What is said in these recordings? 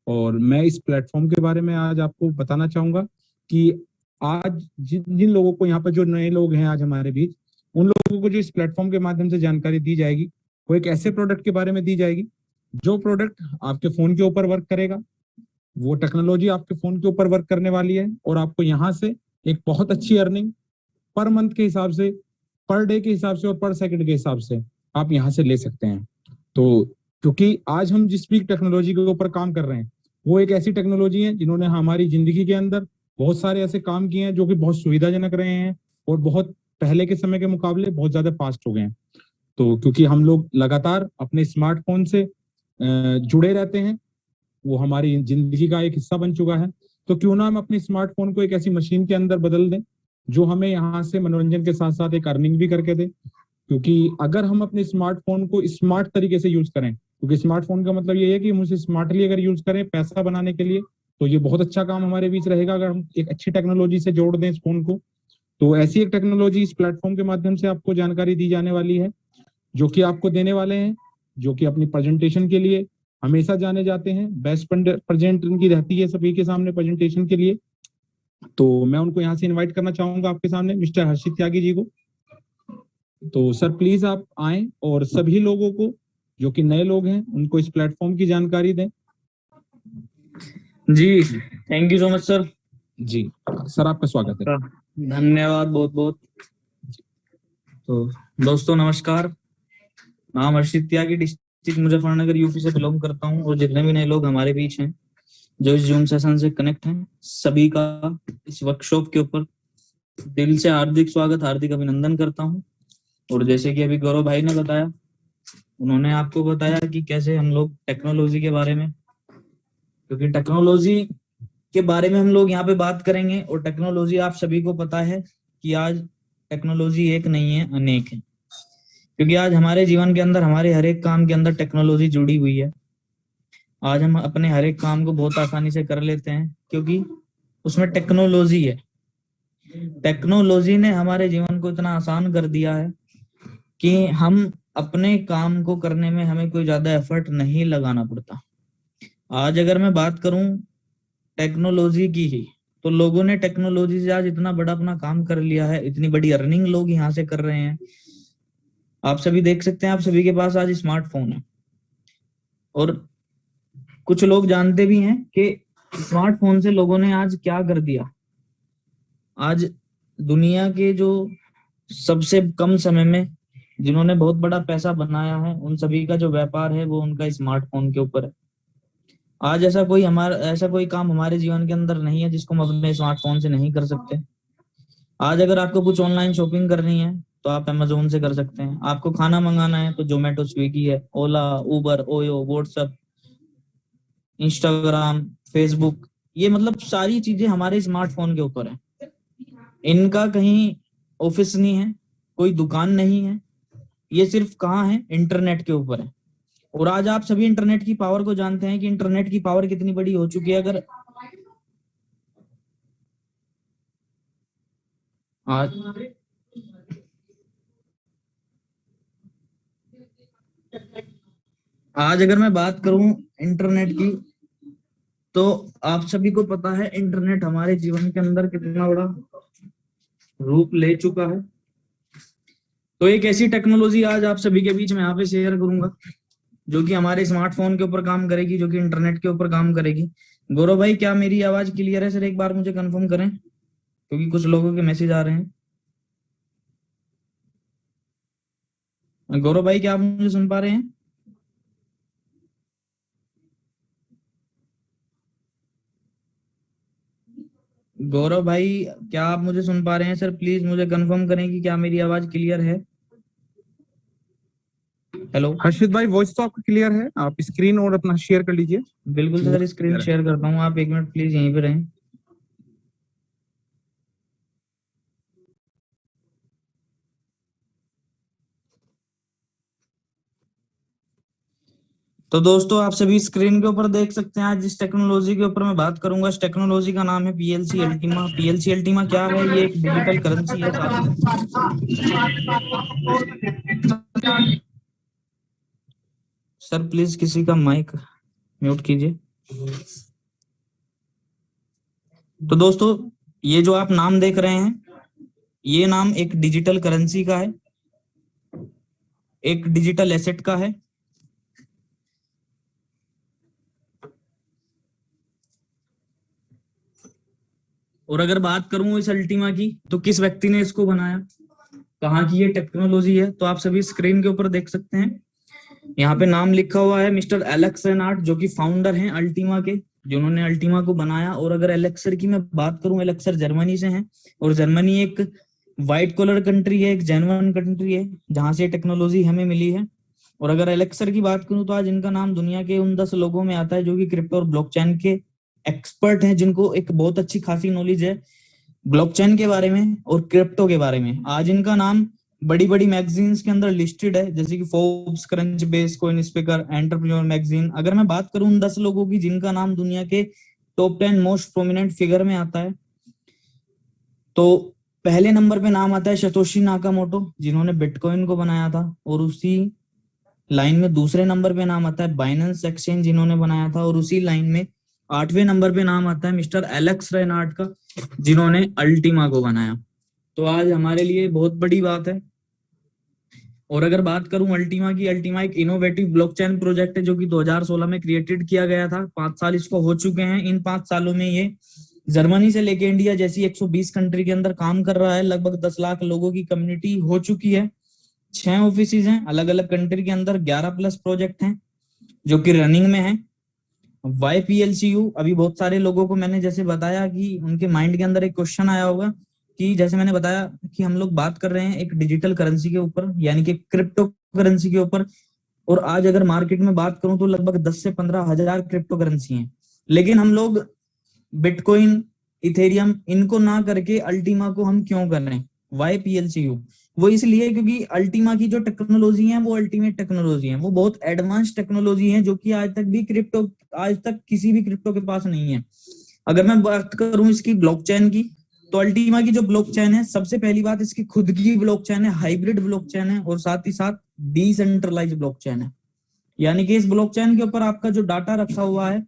और मैं इस प्लेटफॉर्म के बारे में आज आपको बताना चाहूंगा कि आज जिन जिन लोगों को यहाँ पर जो नए लोग हैं आज हमारे बीच, उन लोगों को जो इस प्लेटफॉर्म के माध्यम से जानकारी दी जाएगी वो एक ऐसे प्रोडक्ट के बारे में दी जाएगी जो प्रोडक्ट आपके फोन के ऊपर वर्क करेगा। वो टेक्नोलॉजी आपके फोन के ऊपर वर्क करने वाली है और आपको यहाँ से एक बहुत अच्छी अर्निंग पर मंथ के हिसाब से, पर डे के हिसाब से और पर सेकंड के हिसाब से आप यहाँ से ले सकते हैं। तो क्योंकि आज हम जिस भी टेक्नोलॉजी के ऊपर काम कर रहे हैं वो एक ऐसी टेक्नोलॉजी है जिन्होंने हमारी जिंदगी के अंदर बहुत सारे ऐसे काम किए हैं जो कि बहुत सुविधाजनक रहे हैं और बहुत पहले के समय के मुकाबले बहुत ज्यादा फास्ट हो गए हैं। तो क्योंकि हम लोग लगातार अपने स्मार्टफोन से जुड़े रहते हैं, वो हमारी जिंदगी का एक हिस्सा बन चुका है, तो क्यों ना हम अपने स्मार्टफोन को एक ऐसी मशीन के अंदर बदल दें जो हमें यहाँ से मनोरंजन के साथ साथ एक अर्निंग भी करके दे। क्योंकि अगर हम अपने स्मार्टफोन को स्मार्ट तरीके से यूज करें, क्योंकि स्मार्टफोन का मतलब ये है कि हम उसे स्मार्टली अगर यूज करें पैसा बनाने के लिए, तो ये बहुत अच्छा काम हमारे बीच रहेगा अगर हम एक अच्छी टेक्नोलॉजी से जोड़ दें इस फोन को। तो ऐसी एक टेक्नोलॉजी इस प्लेटफॉर्म के माध्यम से आपको जानकारी दी जाने वाली है जो कि आपको देने वाले हैं, जो कि अपनी प्रेजेंटेशन के लिए हमेशा जाने जाते हैं। बेस्ट प्रेजेंट उनकी रहती है सभी के सामने प्रेजेंटेशन के लिए। तो मैं उनको यहाँ से इनवाइट करना चाहूंगा आपके सामने मिस्टर हर्षित त्यागी जी को। तो सर प्लीज आप आए और सभी लोगों को जो कि नए लोग हैं उनको इस प्लेटफॉर्म की जानकारी दें। जी thank you so much sir. जी सर आपका स्वागत है। धन्यवाद बहुत बहुत। तो दोस्तों नमस्कार, नाम हर्षित त्यागी, डिस्ट्रिक्ट मुजफ्फरनगर यूपी से बिलोंग करता हूँ और जितने भी नए लोग हमारे बीच हैं जो इस जूम सेशन से कनेक्ट हैं सभी का इस वर्कशॉप के ऊपर दिल से हार्दिक स्वागत, हार्दिक अभिनंदन करता हूँ। और जैसे कि अभी गौरव भाई ने बताया, उन्होंने आपको बताया कि कैसे हम लोग टेक्नोलॉजी के बारे में, क्योंकि टेक्नोलॉजी के बारे में हम लोग यहाँ पे बात करेंगे। और टेक्नोलॉजी आप सभी को पता है कि आज टेक्नोलॉजी एक नहीं है अनेक है, क्योंकि आज हमारे जीवन के अंदर हमारे हर एक काम के अंदर टेक्नोलॉजी जुड़ी हुई है। आज हम अपने हर एक काम को बहुत आसानी से कर लेते हैं क्योंकि उसमें टेक्नोलॉजी है। टेक्नोलॉजी ने हमारे जीवन को इतना आसान कर दिया है कि हम अपने काम को करने में हमें कोई ज्यादा एफर्ट नहीं लगाना पड़ता। आज अगर मैं बात करूं टेक्नोलॉजी की ही, तो लोगों ने टेक्नोलॉजी से आज इतना बड़ा अपना काम कर लिया है, इतनी बड़ी अर्निंग लोग यहाँ से कर रहे हैं। आप सभी देख सकते हैं, आप सभी के पास आज स्मार्टफोन है और कुछ लोग जानते भी हैं कि स्मार्टफोन से लोगों ने आज क्या कर दिया। आज दुनिया के जो सबसे कम समय में जिन्होंने बहुत बड़ा पैसा बनाया है उन सभी का जो व्यापार है वो उनका स्मार्टफोन के ऊपर है। आज ऐसा कोई काम हमारे जीवन के अंदर नहीं है जिसको हम अपने स्मार्टफोन से नहीं कर सकते। आज अगर आपको कुछ ऑनलाइन शॉपिंग करनी है तो आप अमेजोन से कर सकते हैं। आपको खाना मंगाना है तो जोमेटो, स्विगी है, ओला, उबर, ओयो, व्हाट्सएप, इंस्टाग्राम, फेसबुक, ये मतलब सारी चीजें हमारे स्मार्टफोन के ऊपर है। इनका कहीं ऑफिस नहीं है, कोई दुकान नहीं है, ये सिर्फ कहाँ है, इंटरनेट के ऊपर है। और आज आप सभी इंटरनेट की पावर को जानते हैं कि इंटरनेट की पावर कितनी बड़ी हो चुकी है। अगर आज अगर मैं बात करूं इंटरनेट की, तो आप सभी को पता है इंटरनेट हमारे जीवन के अंदर कितना बड़ा रूप ले चुका है। तो एक ऐसी टेक्नोलॉजी आज आप सभी के बीच में यहाँ पे शेयर करूंगा जो कि हमारे स्मार्टफोन के ऊपर काम करेगी, जो कि इंटरनेट के ऊपर काम करेगी। गौरव भाई क्या मेरी आवाज क्लियर है सर? एक बार मुझे कंफर्म करें क्योंकि कुछ लोगों के मैसेज आ रहे हैं। गौरव भाई क्या आप मुझे सुन पा रहे हैं? गौरव भाई क्या आप मुझे सुन पा रहे हैं सर? प्लीज मुझे कंफर्म करें कि क्या मेरी आवाज क्लियर है। हेलो हर्षित भाई, वॉइस तो आपका क्लियर है, आप स्क्रीन और अपना शेयर कर लीजिए। बिल्कुल सर, स्क्रीन शेयर करता हूँ, आप एक मिनट प्लीज यहीं पे रहें। तो दोस्तों आप सभी स्क्रीन के ऊपर देख सकते हैं। आज जिस टेक्नोलॉजी के ऊपर मैं बात करूंगा इस टेक्नोलॉजी का नाम है पीएलसी अल्टीमा। पीएलसी अल्टीमा क्या है? ये एक डिजिटल करेंसी है सर प्लीज किसी का माइक म्यूट कीजिए। तो दोस्तों, ये जो आप नाम देख रहे हैं, ये नाम एक डिजिटल करेंसी का है, एक डिजिटल एसेट का है। और अगर बात करूं इस अल्टीमा की, तो किस व्यक्ति ने इसको बनाया, कहाँ की ये टेक्नोलॉजी है, तो आप सभी स्क्रीन के ऊपर देख सकते हैं। यहाँ पे नाम लिखा हुआ है मिस्टर एलेक्स रेनार्ड, जो कि फाउंडर हैं अल्टीमा के, जिन्होंने अल्टीमा को बनाया। और अगर एलेक्सर की मैं बात करूं, एलेक्सर जर्मनी से हैं, और जर्मनी एक व्हाइट कॉलर कंट्री है, एक जेन्युइन कंट्री है, जहां से टेक्नोलॉजी हमें मिली है। और अगर एलेक्सर की बात करूं, तो आज इनका नाम दुनिया के उन 10 लोगों में आता है जो कि क्रिप्टो और ब्लॉकचेन के एक्सपर्ट हैं, जिनको एक बहुत अच्छी खासी नॉलेज है ब्लॉकचेन के बारे में और क्रिप्टो के बारे में। आज इनका नाम बड़ी बड़ी मैगजीन्स के अंदर लिस्टेड है, जैसे कि Forbes, crunch base, coin speaker, entrepreneur magazine. अगर मैं बात करूं उन 10 लोगों की जिनका नाम दुनिया के टॉप 10 मोस्ट प्रोमिनेंट फिगर में आता है, तो पहले नंबर पे नाम आता है सतोशी नाकामोटो, जिन्होंने बिटकॉइन को बनाया था। और उसी लाइन में दूसरे नंबर पे नाम आता है बाइनेंस एक्सचेंज, जिन्होंने बनाया था। और उसी लाइन में 8वें नंबर पे नाम आता है मिस्टर एलेक्स रेनार्ड का, जिन्होंने अल्टीमा को बनाया। तो आज हमारे लिए बहुत बड़ी बात है। और अगर बात करूं अल्टीमा की, अल्टीमा एक इनोवेटिव ब्लॉकचेन प्रोजेक्ट है जो कि 2016 में क्रिएटेड किया गया था। 5 साल इसको हो चुके हैं। इन 5 सालों में ये जर्मनी से लेके इंडिया जैसी 120 कंट्री के अंदर काम कर रहा है। लगभग 10 लाख लोगों की कम्युनिटी हो चुकी है। 6 ऑफिसेज हैं अलग अलग कंट्री के अंदर, 11 प्लस प्रोजेक्ट हैं जो कि रनिंग में है। YPLCU, अभी बहुत सारे लोगों को मैंने जैसे बताया कि उनके माइंड के अंदर एक क्वेश्चन आया होगा कि जैसे मैंने बताया कि हम लोग बात कर रहे हैं एक डिजिटल करेंसी के ऊपर, यानी कि क्रिप्टो करेंसी के ऊपर। और आज अगर मार्केट में बात करूं तो लगभग 10 से 15 हजार क्रिप्टो करेंसी हैं, लेकिन हम लोग बिटकॉइन, इथेरियम इनको ना करके अल्टीमा को हम क्यों कर रहे हैं? YPLCU, वो इसलिए क्योंकि अल्टीमा की जो टेक्नोलॉजी है वो अल्टीमेट टेक्नोलॉजी है, वो बहुत एडवांस टेक्नोलॉजी है जो कि आज तक किसी भी क्रिप्टो के पास नहीं है। अगर मैं बात करूं इसकी ब्लॉकचेन की, तो अल्टीमा की जो ब्लॉकचेन है, सबसे पहली बात इसकी खुद की ब्लॉकचेन है, हाइब्रिड ब्लॉकचेन है, और साथ ही साथ डिसेंट्रलाइज ब्लॉकचेन है। यानी कि इस ब्लॉकचेन के ऊपर आपका जो डाटा रखा हुआ है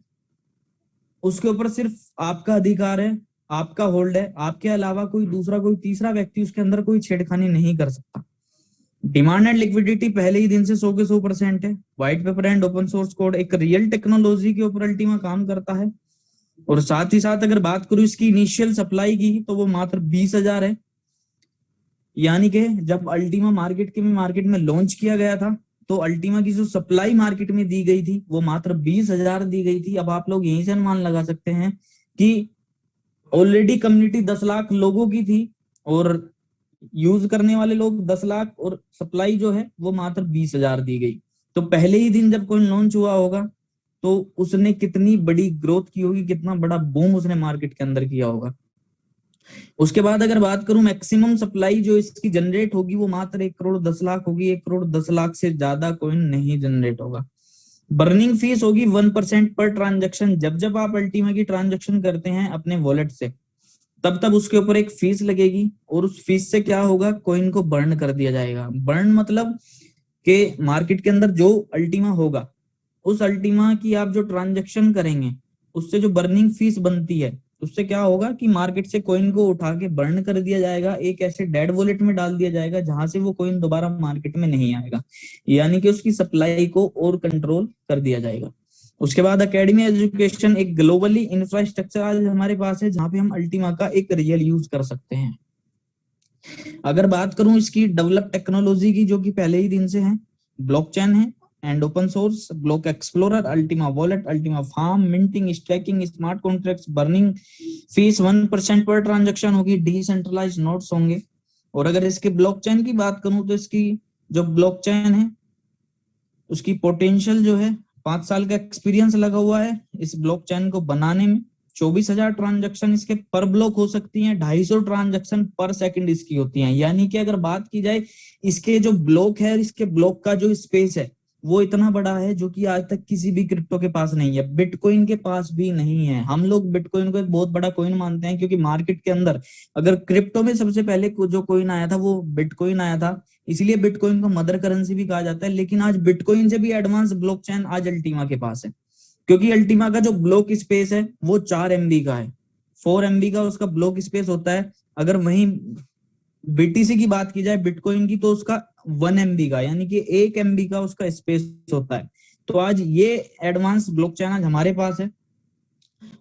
उसके ऊपर सिर्फ आपका अधिकार है, आपका होल्ड है, आपके अलावा कोई तीसरा व्यक्ति उसके अंदर कोई छेड़खानी नहीं कर सकता। डिमांड एंड लिक्विडिटी पहले ही दिन से 100 के 100% है। White paper and open source code, एक रियल टेक्नोलॉजी के ऊपर अल्टीमा काम करता है। और साथ ही साथ अगर बात करूं इसकी इनिशियल सप्लाई की, तो वो मात्र 20,000 है। यानी कि जब अल्टीमा मार्केट में लॉन्च किया गया था, तो अल्टीमा की जो सप्लाई मार्केट में दी गई थी वो मात्र 20,000 दी गई थी। अब आप लोग यहीं से अनुमान लगा सकते हैं कि ऑलरेडी कम्युनिटी 10 लाख लोगों की थी और यूज करने वाले लोग 10 लाख, और सप्लाई जो है वो मात्र 20,000 दी गई। तो पहले ही दिन जब कोई लॉन्च हुआ होगा तो उसने कितनी बड़ी ग्रोथ की होगी, कितना बड़ा बूम उसने मार्केट के अंदर किया होगा। उसके बाद अगर बात करूं मैक्सिमम सप्लाई जो इसकी जनरेट होगी वो मात्र 1 करोड़ 10 लाख होगी। 1 करोड़ 10 लाख से ज्यादा कॉइन नहीं जनरेट होगा। बर्निंग फीस होगी 1% पर ट्रांजेक्शन। जब आप अल्टीमा की ट्रांजेक्शन करते हैं अपने वॉलेट से, तब उसके ऊपर एक फीस लगेगी, और उस फीस से क्या होगा, कॉइन को बर्न कर दिया जाएगा। बर्न मतलब कि मार्केट के अंदर जो अल्टीमा होगा, उस अल्टीमा की आप जो ट्रांजेक्शन करेंगे उससे जो बर्निंग फीस बनती है, उससे क्या होगा कि मार्केट से कॉइन को उठा के बर्न कर दिया जाएगा, एक ऐसे डेड वॉलेट में डाल दिया जाएगा जहां से वो कॉइन दोबारा मार्केट में नहीं आएगा। यानी कि उसकी सप्लाई को और कंट्रोल कर दिया जाएगा। उसके बाद एकेडमी एजुकेशन, एक ग्लोबली इंफ्रास्ट्रक्चर आज हमारे पास है जहां पे हम अल्टीमा का एक रियल यूज कर सकते हैं। अगर बात करूं इसकी डेवलप टेक्नोलॉजी की, जो कि पहले ही दिन से है, ब्लॉकचेन है and open source, block explorer, Ultima wallet, Ultima farm, minting, staking, smart contracts, burning fees 1% पर ट्रांजेक्शन होगी, डिसेंट्रलाइज्ड नोड्स होंगे। और अगर इसके ब्लॉकचेन की बात करूं तो इसकी जो ब्लॉकचेन है उसकी पोटेंशियल जो है, 5 साल का एक्सपीरियंस लगा हुआ है इस ब्लॉकचेन को बनाने में। 24,000 ट्रांजेक्शन इसके पर ब्लॉक हो सकती हैं, 250 ट्रांजेक्शन पर सेकंड इसकी होती हैं। यानी कि अगर बात की जाए इसके जो ब्लॉक है, इसके ब्लॉक का जो स्पेस है वो इतना बड़ा है जो कि आज तक किसी भी क्रिप्टो के पास नहीं है, बिटकॉइन के पास भी नहीं है। हम लोग बिटकॉइन को एक बहुत बड़ा कॉइन मानते हैं क्योंकि मार्केट के अंदर अगर क्रिप्टो में सबसे पहले जो कॉइन आया था वो बिटकॉइन आया था, इसलिए बिटकॉइन को मदर करेंसी भी कहा जाता है। लेकिन आज बिटकॉइन से भी एडवांस ब्लॉकचेन आज अल्टीमा के पास है। क्योंकि अल्टीमा का जो ब्लॉक स्पेस है वो 4 MB का है, 4 MB का उसका ब्लॉक स्पेस होता है। अगर वहीं बीटीसी की बात की जाए, बिटकॉइन की, तो उसका 1 MB का, यानी कि 1 MB का उसका स्पेस होता है। तो आज ये एडवांस ब्लॉकचेन आज हमारे पास है।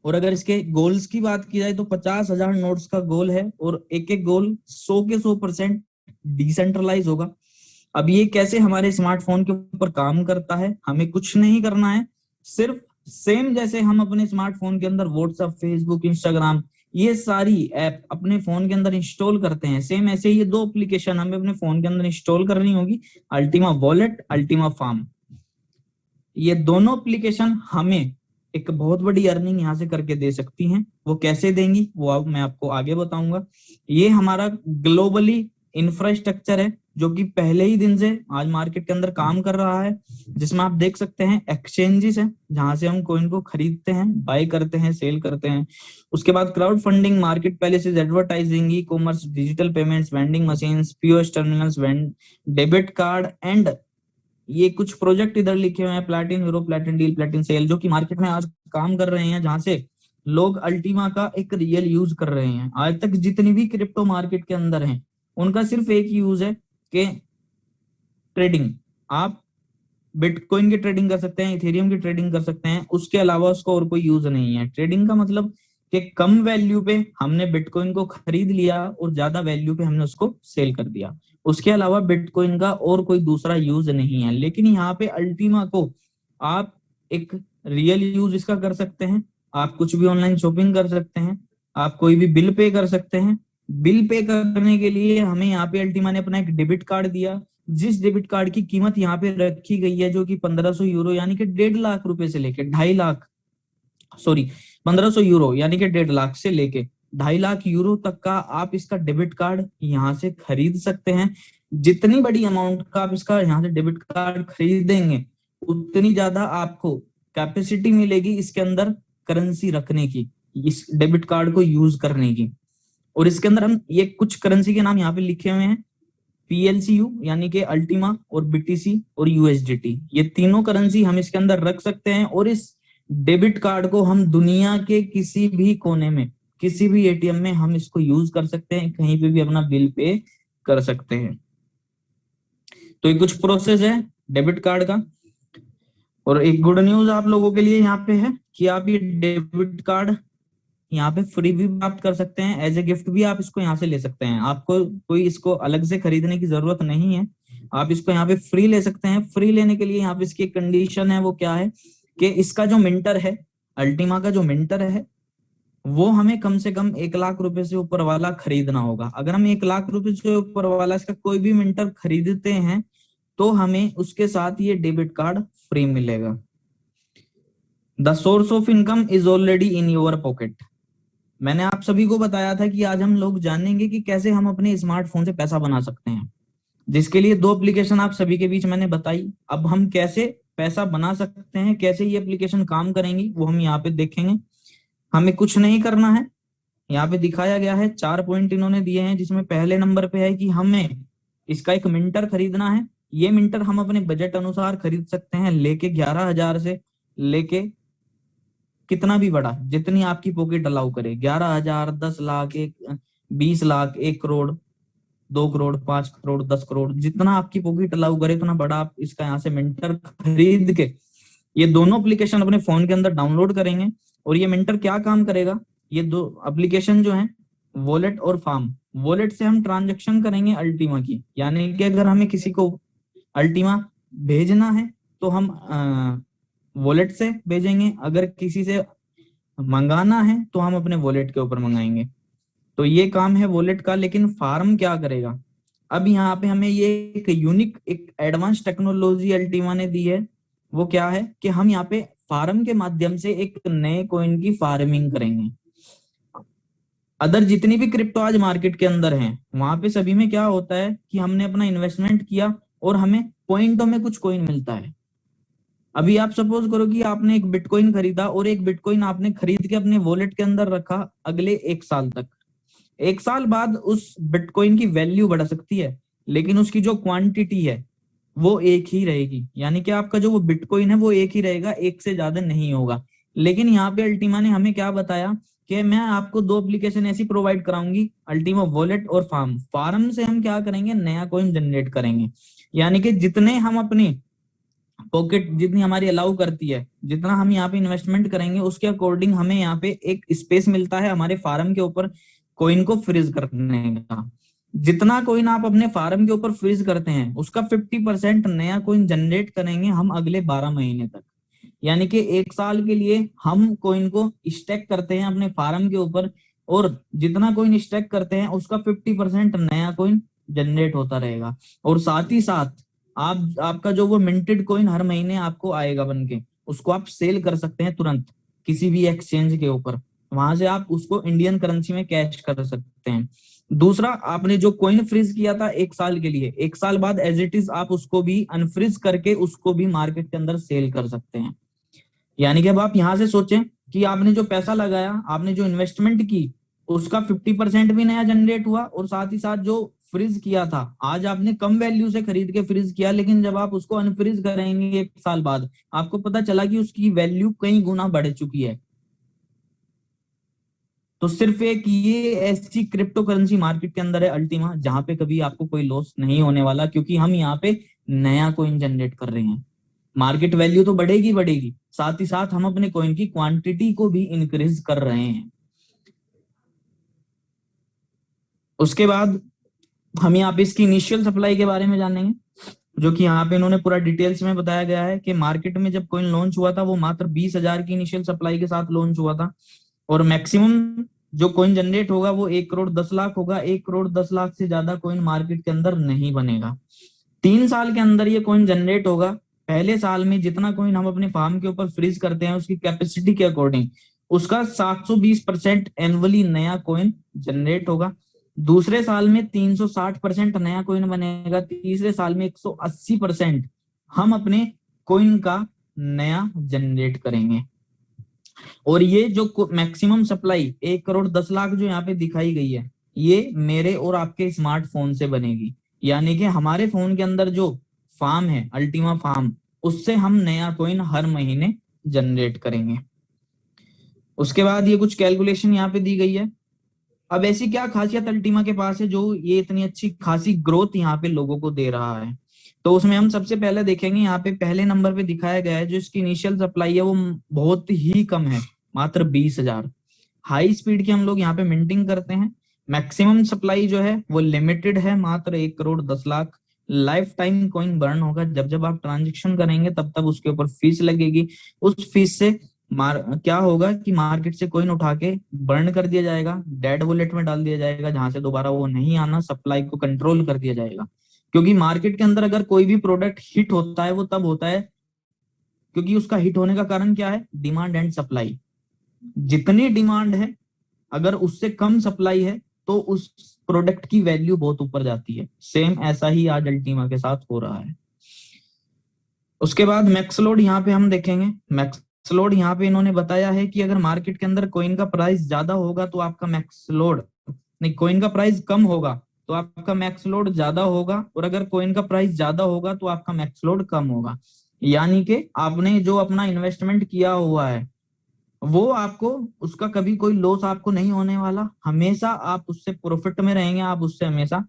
और अगर इसके गोल्स की बात की जाए तो 50,000 नोड्स का गोल है, और एक एक गोल 100 के 100% डिसेंट्रलाइज होगा। अब ये कैसे हमारे स्मार्टफोन के ऊपर काम करता है, हमें कुछ नहीं करना है, सिर्फ सेम जैसे हम अपने स्मार्टफोन के अंदर व्हाट्सएप, फेसबुक, इंस्टाग्राम, ये सारी ऐप अपने फोन के अंदर इंस्टॉल करते हैं, सेम ऐसे ये 2 एप्लीकेशन हमें अपने फोन के अंदर इंस्टॉल करनी होगी, अल्टीमा वॉलेट, अल्टीमा फार्म। ये दोनों एप्लीकेशन हमें एक बहुत बड़ी अर्निंग यहाँ से करके दे सकती हैं। वो कैसे देंगी वो अब मैं आपको आगे बताऊंगा। ये हमारा ग्लोबली इंफ्रास्ट्रक्चर है जो कि पहले ही दिन से आज मार्केट के अंदर काम कर रहा है, जिसमें आप देख सकते हैं एक्सचेंजेस है जहां से हम कोइन को खरीदते हैं, बाय करते हैं, सेल करते हैं। उसके बाद crowd funding, market places, advertising, e commerce, digital payments, vending machines, POS terminals, debit card, and ये कुछ प्रोजेक्ट इधर लिखे हुए हैं, Platin Euro, Platin Deal, Platin Sale, जो कि मार्केट में आज काम कर रहे हैं, जहां से लोग अल्टीमा का एक रियल यूज कर रहे हैं। आज तक जितनी भी क्रिप्टो मार्केट के अंदर हैं उनका सिर्फ एक यूज है कि ट्रेडिंग। आप बिटकॉइन की ट्रेडिंग कर सकते हैं, इथेरियम की ट्रेडिंग कर सकते हैं, उसके अलावा उसको और कोई यूज नहीं है। ट्रेडिंग का मतलब कि कम वैल्यू पे हमने बिटकॉइन को खरीद लिया और ज्यादा वैल्यू पे हमने उसको सेल कर दिया, उसके अलावा बिटकॉइन का और कोई दूसरा यूज नहीं है। लेकिन यहाँ पे अल्टीमा को आप एक रियल यूज इसका कर सकते हैं। आप कुछ भी ऑनलाइन शॉपिंग कर सकते हैं, आप कोई भी बिल पे कर सकते हैं। बिल पे करने के लिए हमें यहाँ पे अल्टीमा ने अपना एक डेबिट कार्ड दिया, जिस डेबिट कार्ड की कीमत यहाँ पे रखी गई है जो कि 1500 यूरो यानी कि 1.5 लाख रुपए से लेके 2.5 लाख, सॉरी 1500 यूरो यानी कि 1.5 लाख से लेके 2.5 लाख यूरो तक का आप इसका डेबिट कार्ड यहाँ से खरीद सकते हैं। जितनी बड़ी अमाउंट का आप इसका यहाँ से डेबिट कार्ड खरीदेंगे उतनी ज्यादा आपको कैपेसिटी मिलेगी इसके अंदर करेंसी रखने की, इस डेबिट कार्ड को यूज करने की। और इसके अंदर हम ये कुछ करेंसी के नाम यहाँ पे लिखे हुए हैं, PLCU यानी कि अल्टीमा, और BTC और USDT, ये तीनों करेंसी हम इसके अंदर रख सकते हैं। और इस डेबिट कार्ड को हम दुनिया के किसी भी कोने में, किसी भी ATM में हम इसको यूज कर सकते हैं, कहीं पे भी अपना बिल पे कर सकते हैं। तो ये कुछ प्रोसेस है डेबिट कार्ड का। और एक गुड न्यूज आप लोगों के लिए यहाँ पे है कि आप ये डेबिट कार्ड यहाँ पे फ्री भी प्राप्त कर सकते हैं, एज ए गिफ्ट भी आप इसको यहाँ से ले सकते हैं। आपको कोई इसको अलग से खरीदने की जरूरत नहीं है, आप इसको यहाँ पे फ्री ले सकते हैं। फ्री लेने के लिए यहाँ पे इसकी कंडीशन है, वो क्या है कि इसका जो मिंटर है, अल्टीमा का जो मिंटर है, वो हमें कम से कम 1 लाख रुपए से ऊपर वाला खरीदना होगा। अगर हम 1 लाख रुपए से ऊपर वाला इसका कोई भी मिंटर खरीदते हैं तो हमें उसके साथ ये डेबिट कार्ड फ्री मिलेगा। The source of income is already in your pocket. मैंने आप सभी को बताया था कि आज हम लोग जानेंगे कि कैसे हम अपने स्मार्टफोन से पैसा बना सकते हैं, जिसके लिए 2 एप्लीकेशन आप सभी के बीच मैंने बताई। अब हम कैसे पैसा बना सकते हैं, कैसे ये एप्लीकेशन काम करेंगी, वो हम यहाँ पे देखेंगे। हमें कुछ नहीं करना है, यहाँ पे दिखाया गया है 4 पॉइंट इन्होंने दिए हैं, जिसमें पहले नंबर पे है कि हमें इसका एक मिंटर खरीदना है। ये मिंटर हम अपने बजट अनुसार खरीद सकते हैं, लेके 11,000 से लेके कितना भी बड़ा, जितनी आपकी पॉकेट अलाउ करे, 11,000, 10 लाख, 20 लाख, 1 करोड़, 2 करोड़, 5 करोड़, 10 करोड़, जितना आपकी पॉकेट अलाउ करे उतना बड़ा आप इसका यहाँ से मिंटर खरीद के ये दोनों एप्लीकेशन अपने फोन के अंदर डाउनलोड करेंगे। और ये मिंटर क्या काम करेगा, ये 2 एप्लीकेशन जो है वॉलेट और फार्म, वॉलेट से हम ट्रांजेक्शन करेंगे अल्टीमा की, यानी कि अगर हमें किसी को अल्टीमा भेजना है तो हम वॉलेट से भेजेंगे, अगर किसी से मंगाना है तो हम अपने वॉलेट के ऊपर मंगाएंगे। तो ये काम है वॉलेट का। लेकिन फार्म क्या करेगा, अब यहाँ पे हमें ये एक यूनिक, एक एडवांस टेक्नोलॉजी अल्टीमा ने दी है। वो क्या है कि हम यहाँ पे फार्म के माध्यम से एक नए कॉइन की फार्मिंग करेंगे। अदर जितनी भी क्रिप्टो आज मार्केट के अंदर हैं, वहां पे सभी में क्या होता है कि हमने अपना इन्वेस्टमेंट किया और हमें पॉइंटों में कुछ कॉइन मिलता है। अभी आप सपोज करो कि आपने एक बिटकॉइन खरीदा और एक बिटकॉइन आपने खरीद के अपने वॉलेट के अंदर रखा अगले 1 साल तक। 1 साल बाद उस बिटकॉइन की वैल्यू बढ़ सकती है, लेकिन उसकी जो क्वांटिटी है वो एक ही रहेगी, यानी कि आपका जो वो बिटकॉइन है वो एक ही रहेगा, एक से ज्यादा नहीं होगा। लेकिन यहाँ पे अल्टीमा ने हमें क्या बताया कि मैं आपको दो एप्लीकेशन ऐसी प्रोवाइड कराऊंगी, अल्टीमा वॉलेट और फार्म। फार्म से हम क्या करेंगे, नया कॉइन जनरेट करेंगे, यानी कि जितने हम अपनी पॉकेट जितनी हमारी अलाउ करती है, जितना हम यहाँ पे इन्वेस्टमेंट करेंगे उसके अकॉर्डिंग हमें यहाँ पे एक स्पेस मिलता है हमारे फार्म के ऊपर कॉइन को फ्रीज करने का। जितना कॉइन आप अपने फार्म के ऊपर फ्रीज करते हैं उसका 50% नया कॉइन जनरेट करेंगे हम अगले 12 महीने तक। यानी कि 1 साल के लिए हम कॉइन को स्टैक करते हैं अपने फार्म के ऊपर, और जितना कॉइन स्टैक करते हैं उसका 50% नया कॉइन जनरेट होता रहेगा। और साथ ही साथ आपका जो वो मिंटेड कॉइन हर महीने आपको आएगा बन के, उसको आप सेल कर सकते हैं तुरंत किसी भी एक्सचेंज के ऊपर, वहां से आप उसको इंडियन करेंसी में कैश कर सकते हैं। दूसरा, आपने जो कॉइन फ्रीज किया था 1 साल के लिए, 1 साल बाद एज इट इज आप उसको भी अनफ्रीज करके उसको भी मार्केट के अंदर सेल कर सकते हैं। यानी कि अब आप यहां से सोचें कि आपने जो पैसा लगाया, आपने जो इन्वेस्टमेंट की, उसका 50% भी नया जनरेट हुआ, और साथ ही साथ जो फ्रीज किया था, आज आपने कम वैल्यू से खरीद के फ्रीज किया, लेकिन जब आप उसको अनफ्रीज करेंगे 1 साल बाद, आपको पता चला कि उसकी वैल्यू कई गुना बढ़ चुकी है। तो सिर्फ एक ये ऐसी क्रिप्टो करेंसी मार्केट के अंदर है अल्टीमा, जहां पे कभी आपको कोई लॉस नहीं होने वाला, क्योंकि हम यहाँ पे नया कॉइन जनरेट कर रहे हैं। मार्केट वैल्यू तो बढ़ेगी बढ़ेगी, साथ ही साथ हम अपने कॉइन की क्वांटिटी को भी इंक्रीज कर रहे हैं। उसके बाद हम यहाँ पे इसकी इनिशियल सप्लाई के बारे में जानेंगे, जो कि यहाँ पे इन्होंने पूरा डिटेल्स में बताया गया है कि मार्केट में जब कॉइन लॉन्च हुआ था वो मात्र 20,000 की इनिशियल सप्लाई के साथ लॉन्च हुआ था, और मैक्सिमम जो कॉइन जनरेट होगा वो 1,10,00,000 होगा। 1,10,00,000 से ज्यादा कॉइन मार्केट के अंदर नहीं बनेगा। 3 साल के अंदर ये कॉइन जनरेट होगा। पहले साल में जितना कॉइन हम अपने फार्म के ऊपर फ्रीज करते हैं उसकी कैपेसिटी के अकॉर्डिंग उसका 720% एनुअली नया कॉइन जनरेट होगा। दूसरे साल में 360% नया कॉइन बनेगा। तीसरे साल में 180% हम अपने कॉइन का नया जनरेट करेंगे। और ये जो मैक्सिमम सप्लाई 1,10,00,000 जो यहाँ पे दिखाई गई है, ये मेरे और आपके स्मार्टफोन से बनेगी। यानी कि हमारे फोन के अंदर जो फार्म है अल्टीमा फार्म, उससे हम नया कॉइन हर महीने जनरेट करेंगे। उसके बाद ये कुछ कैलकुलेशन यहाँ पे दी गई है। अब ऐसी क्या खासियत अल्टीमा के पास है जो ये इतनी अच्छी खासी ग्रोथ यहाँ पे लोगों को दे रहा है, तो उसमें हम सबसे पहले देखेंगे। यहाँ पे पहले नंबर पे दिखाया गया है जो इसकी इनिशियल सप्लाई है वो बहुत ही कम है, मात्र 20,000। हाई स्पीड की हम लोग यहाँ पे मिंटिंग करते हैं। मैक्सिमम सप्लाई जो है वो लिमिटेड है, मात्र 1,10,00,000। लाइफ टाइम कॉइन बर्न होगा, जब जब आप ट्रांजेक्शन करेंगे तब तब उसके ऊपर फीस लगेगी। उस फीस से क्या होगा कि मार्केट से कॉइन उठा के बर्न कर दिया जाएगा, डेड वॉलेट में डाल दिया जाएगा, जहां से दोबारा वो नहीं आना। सप्लाई को कंट्रोल कर दिया जाएगा, क्योंकि मार्केट के अंदर अगर कोई भी प्रोडक्ट हिट होता है वो तब होता है क्योंकि उसका हिट होने का कारण क्या है, डिमांड एंड सप्लाई। जितनी डिमांड है अगर उससे कम सप्लाई है तो उस प्रोडक्ट की वैल्यू बहुत ऊपर जाती है। सेम ऐसा ही आज अल्टीमा के साथ हो रहा है। उसके बाद मैक्स लोड यहाँ पे हम देखेंगे। मैक्स लोड यहाँ पे इन्होंने बताया है कि अगर मार्केट के अंदर कॉइन का प्राइस ज्यादा होगा तो आपका मैक्स लोड नहीं, कॉइन का प्राइस कम होगा तो आपका मैक्स लोड ज्यादा होगा, और अगर कॉइन का प्राइस ज्यादा होगा तो आपका मैक्स लोड कम होगा। यानी कि आपने जो अपना इन्वेस्टमेंट किया हुआ है वो आपको उसका कभी कोई लॉस आपको नहीं होने वाला। हमेशा आप उससे प्रॉफिट में रहेंगे, आप उससे हमेशा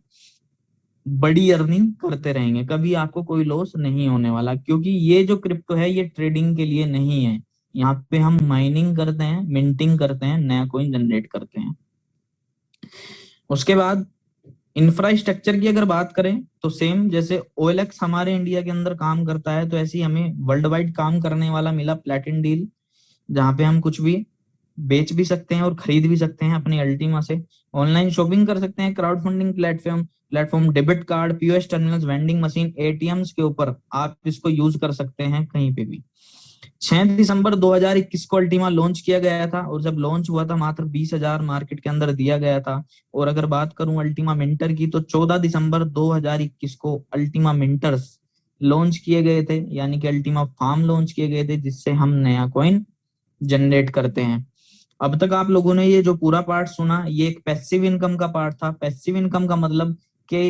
बड़ी अर्निंग करते रहेंगे, कभी आपको कोई लॉस नहीं होने वाला। क्योंकि ये जो क्रिप्टो है ये ट्रेडिंग के लिए नहीं है, यहाँ पे हम माइनिंग करते हैं, मिंटिंग करते हैं, नया कॉइन जनरेट करते हैं। उसके बाद इंफ्रास्ट्रक्चर की अगर बात करें तो सेम जैसे OLX हमारे इंडिया के अंदर काम करता है, तो ऐसे ही हमें वर्ल्ड वाइड काम करने वाला मिला प्लैटिन डील, जहां पे हम कुछ भी बेच भी सकते हैं और खरीद भी सकते हैं अपनी अल्टीमा से। ऑनलाइन शॉपिंग कर सकते हैं, crowd funding platform debit card, POS terminals, vending machine, ATMs के ऊपर आप इसको यूज कर सकते हैं कहीं पे भी। 6 दिसंबर 2021 को अल्टीमा लॉन्च किया गया था, और जब लॉन्च हुआ था मात्र 20,000 मार्केट के अंदर दिया गया था। और अगर बात करूं अल्टीमा मिंटर की तो 14 दिसंबर 2021 को अल्टीमा मिंटर्स लॉन्च किए गए थे, यानी कि अल्टीमा फार्म लॉन्च किए गए थे, जिससे हम नया कॉइन जनरेट करते हैं। अब तक आप लोगों ने ये जो पूरा पार्ट सुना ये एक पैसिव इनकम का पार्ट था। पैसिव इनकम का मतलब कि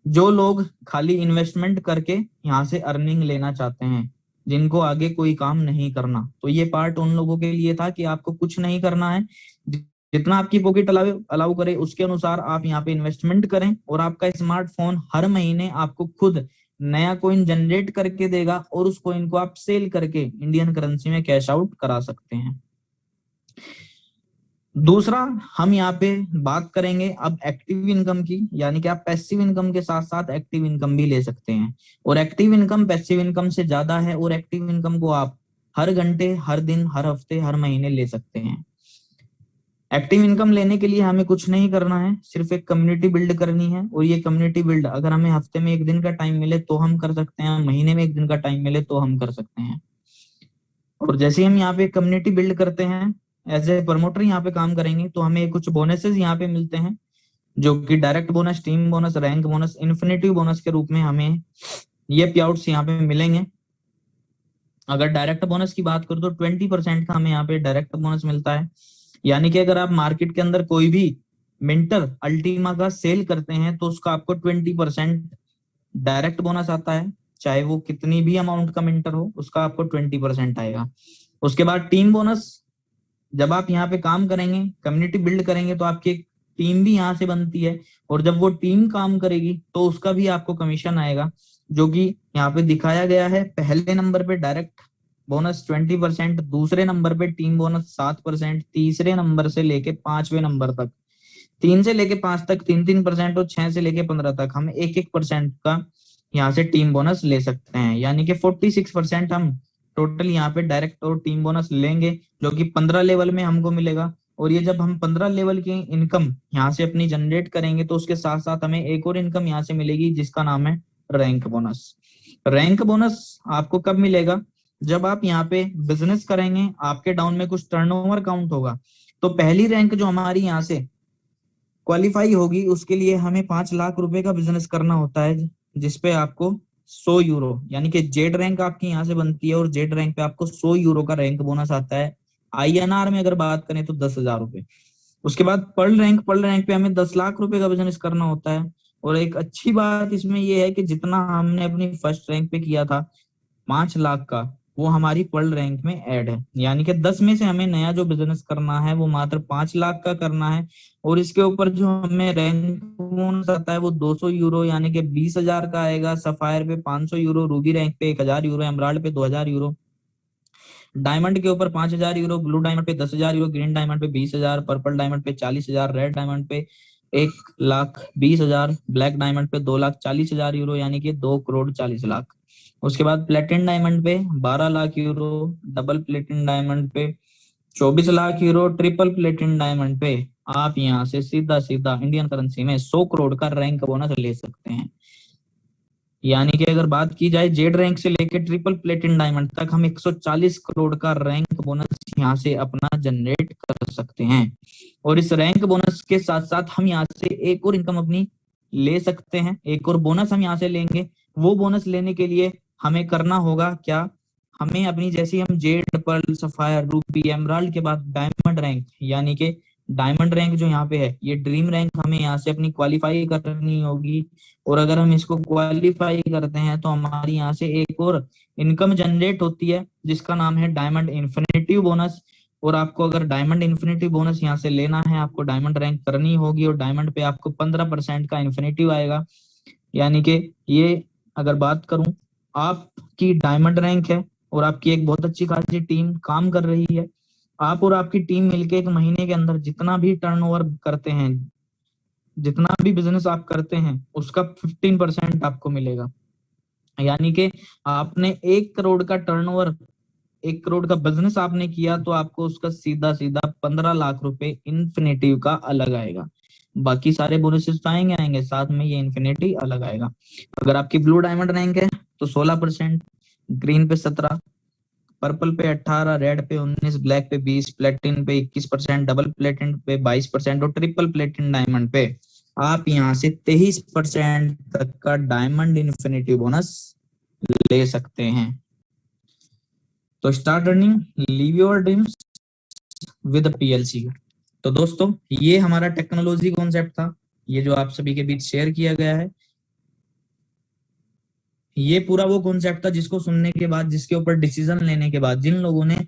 जो लोग खाली इन्वेस्टमेंट करके यहाँ से अर्निंग लेना चाहते हैं, जिनको आगे कोई काम नहीं करना, तो ये पार्ट उन लोगों के लिए था कि आपको कुछ नहीं करना है, जितना आपकी पॉकेट अलाउ करे उसके अनुसार आप यहाँ पे इन्वेस्टमेंट करें, और आपका स्मार्टफोन हर महीने आपको खुद नया कॉइन जनरेट करके देगा, और उस कॉइन को आप सेल करके इंडियन करेंसी में कैश आउट करा सकते हैं। दूसरा, हम यहाँ पे बात करेंगे अब एक्टिव इनकम की, यानी कि आप पैसिव इनकम के साथ साथ एक्टिव इनकम भी ले सकते हैं, और एक्टिव इनकम पैसिव इनकम से ज्यादा है, और एक्टिव इनकम को आप हर घंटे, हर दिन, हर हफ्ते, हर महीने ले सकते हैं। एक्टिव इनकम लेने के लिए हमें कुछ नहीं करना है, सिर्फ एक कम्युनिटी बिल्ड करनी है, और ये कम्युनिटी बिल्ड अगर हमें हफ्ते में 1 दिन का टाइम मिले तो हम कर सकते हैं, महीने में 1 दिन का टाइम मिले तो हम कर सकते हैं। और जैसे हम यहाँ पे कम्युनिटी बिल्ड करते हैं, एज ए प्रमोटर यहाँ पे काम करेंगे, तो हमें कुछ बोनसेस यहाँ पे मिलते हैं, जो कि direct bonus, team bonus, rank bonus, infinitive bonus के रूप में हमें ये पे आउट्स यहाँ पे मिलेंगे। अगर डायरेक्ट बोनस की बात करूं तो 20% का हमें यहाँ पे डायरेक्ट बोनस मिलता है, यानी कि अगर आप मार्केट के अंदर कोई भी मिंटर अल्टीमा का सेल करते हैं तो उसका आपको 20% डायरेक्ट बोनस आता है, चाहे वो कितनी भी अमाउंट का मिंटर हो, उसका आपको 20% आएगा। उसके बाद टीम बोनस, जब आप यहाँ पे काम करेंगे, कम्युनिटी बिल्ड करेंगे, तो आपकी एक टीम भी यहाँ से बनती है, और जब वो टीम काम करेगी तो उसका भी आपको कमीशन आएगा, जो कि यहाँ पे दिखाया गया है। पहले नंबर पे डायरेक्ट बोनस 20%, दूसरे नंबर पे टीम बोनस 7%, तीसरे नंबर से लेके 5वें नंबर तक, 3 से लेके 5 तक 3-3%, और 6 से लेके 15 तक हम 1-1% का यहाँ से टीम बोनस ले सकते हैं, यानी कि 46% हम टोटल यहाँ पे डायरेक्ट और टीम बोनस लेंगे, जो कि 15 लेवल में हमको मिलेगा। और ये जब हम 15 लेवल की इनकम यहाँ से अपनी जनरेट करेंगे, तो उसके साथ साथ हमें एक और इनकम यहाँ से मिलेगी, जिसका नाम है रैंक बोनस। रैंक बोनस आपको कब मिलेगा? जब आप यहाँ पे बिजनेस करेंगे, आपके डाउन में कुछ टर्नओवर काउंट होगा, तो पहली रैंक जो हमारी यहाँ से क्वालिफाई होगी, उसके लिए हमें 5 लाख रुपए का बिजनेस करना होता है, जिसपे आपको 100 यूरो, यानी कि जेड रैंक आपकी यहाँ से बनती है, और जेड रैंक पे आपको 100 यूरो का रैंक बोनस आता है। INR में अगर बात करें तो 10,000 रुपए। उसके बाद पर्ल रैंक पे हमें 10 लाख रुपए का बिजनेस करना होता है। और एक अच्छी बात इसमें यह है कि जितना हमने अपनी फर्स्ट रैंक पे किया था 5 लाख का, वो हमारी पर्ल रैंक में ऐड है, यानी कि 10 में से हमें नया जो बिजनेस करना है वो मात्र 5 लाख का करना है, और इसके ऊपर जो हमें रैंक बोनस आता है वो 200 यूरो, यानी कि 20,000 का आएगा। सफायर पे 500 यूरो, रूबी रैंक पे 1,000 यूरो, एमराल्ड पे 2,000 यूरो, डायमंड के ऊपर 5,000 यूरो, ब्लू डायमंड पे 10,000 यूरो, ग्रीन डायमंड पे 20,000, पर्पल डायमंड पे 40,000, रेड डायमंड पे 1,20,000, ब्लैक डायमंड पे 2,40,000 यूरो, यानी कि 2,40,00,000। उसके बाद प्लेटिन डायमंड पे 12 लाख यूरो, डबल प्लेटिन डायमंड पे 24 लाख यूरो, ट्रिपल प्लेटिन डायमंड पे आप यहाँ से सीधा सीधा इंडियन करेंसी में 100 करोड़ का रैंक बोनस ले सकते हैं। यानी कि अगर बात की जाए जेड रैंक से लेकर ट्रिपल प्लेटिन डायमंड तक, हम 140 करोड़ का रैंक बोनस यहाँ से अपना जनरेट कर सकते हैं। और इस रैंक बोनस के साथ साथ हम यहाँ से एक और इनकम अपनी ले सकते हैं, एक और बोनस हम यहाँ से लेंगे। वो बोनस लेने के लिए हमें करना होगा क्या? हमें अपनी, जैसे हम jade, pearl, sapphire, ruby, emerald के बाद डायमंड रैंक, यानी कि डायमंड रैंक जो यहाँ पे है, ये ड्रीम रैंक हमें यहाँ से अपनी क्वालिफाई करनी होगी। और अगर हम इसको क्वालिफाई करते हैं तो हमारी यहाँ से एक और इनकम जनरेट होती है, जिसका नाम है डायमंड इन्फिनिटिव बोनस। और आपको अगर डायमंड इन्फिनिटिव बोनस यहाँ से लेना है, आपको डायमंड रैंक करनी होगी, और डायमंड पे आपको 15% का इन्फिनिटिव आएगा। यानी कि ये अगर बात करूं, आपकी डायमंड रैंक है और आपकी एक बहुत अच्छी खासी टीम काम कर रही है, आप और आपकी टीम मिलके 1 महीने के अंदर जितना भी टर्नओवर करते हैं, जितना भी बिजनेस आप करते हैं, उसका 15% आपको मिलेगा। यानी कि आपने 1 करोड़ का टर्नओवर, 1 करोड़ का बिजनेस आपने किया, तो आपको उसका सीधा सीधा 15 लाख रुपए इन्फिनिटिव का अलग आएगा। बाकी सारे बोनसेस तो आएंगे, साथ में ये इन्फिनिटी अलग आएगा। अगर आपकी ब्लू डायमंड रैंक है तो 16%, ग्रीन पे 17, पर्पल पे 18, रेड पे 19, ब्लैक पे 20, प्लेटिन पे 21%, डबल प्लेटिन पे 22%, और ट्रिपल प्लेटिन डायमंड पे आप यहाँ से 23% तक का डायमंड इन्फिनिटी बोनस ले सकते हैं। तो start earning, leave your dreams with PLC। तो दोस्तों, ये हमारा टेक्नोलॉजी कॉन्सेप्ट था, ये जो आप सभी के बीच शेयर किया गया है। ये पूरा वो कॉन्सेप्ट था जिसको सुनने के बाद, जिसके ऊपर डिसीजन लेने के बाद, जिन लोगों ने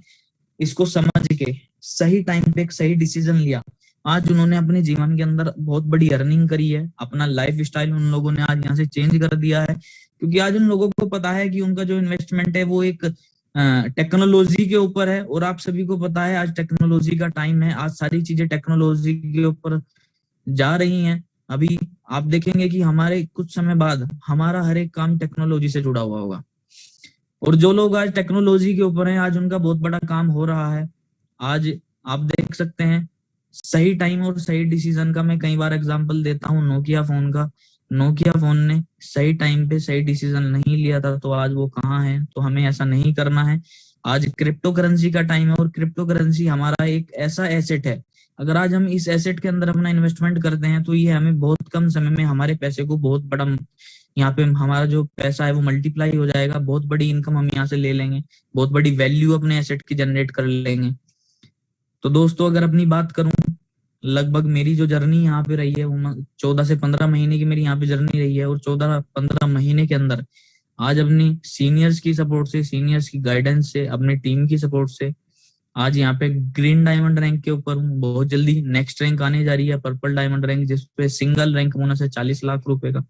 इसको समझ के सही टाइम पे एक सही डिसीजन लिया, आज उन्होंने अपने जीवन के अंदर बहुत बड़ी अर्निंग करी है। अपना लाइफ स्टाइल उन लोगों ने आज यहाँ से चेंज कर दिया है, क्योंकि आज उन लोगों को पता है कि उनका जो इन्वेस्टमेंट है वो एक टेक्नोलॉजी के ऊपर है। और आप सभी को पता है आज टेक्नोलॉजी का टाइम है, आज सारी चीजें टेक्नोलॉजी के ऊपर जा रही हैं। अभी आप देखेंगे कि हमारे कुछ समय बाद हमारा हर एक काम टेक्नोलॉजी से जुड़ा हुआ होगा, और जो लोग आज टेक्नोलॉजी के ऊपर हैं आज उनका बहुत बड़ा काम हो रहा है। आज आप देख सकते हैं सही टाइम और सही डिसीजन का मैं कई बार एग्जांपल देता हूँ नोकिया फोन का। नोकिया फोन ने सही टाइम पे सही डिसीजन नहीं लिया था तो आज वो कहाँ है। तो हमें ऐसा नहीं करना है। आज क्रिप्टो करेंसी का टाइम है और क्रिप्टो करेंसी हमारा एक ऐसा एसेट है, अगर आज हम इस एसेट के अंदर अपना इन्वेस्टमेंट करते हैं तो ये हमें बहुत कम समय में हमारे पैसे को बहुत बड़ा, यहाँ पे हमारा जो पैसा है वो मल्टीप्लाई हो जाएगा, बहुत बड़ी इनकम हम यहाँ से ले लेंगे, बहुत बड़ी वैल्यू अपने एसेट की जनरेट कर लेंगे। तो दोस्तों अगर अपनी बात करूं, लगभग मेरी जो जर्नी यहाँ पे रही है वो 14 से 15 महीने की मेरी यहाँ पे जर्नी रही है, और 14-15 महीने के अंदर आज अपनी सीनियर्स की सपोर्ट से, सीनियर्स की गाइडेंस से, अपने टीम की सपोर्ट से आज यहाँ पे ग्रीन डायमंड रैंक के ऊपर हूँ। बहुत जल्दी नेक्स्ट रैंक आने जा रही है, पर्पल डायमंड रैंक, जिसपे सिंगल रैंक बोनस है 40 लाख रुपए का।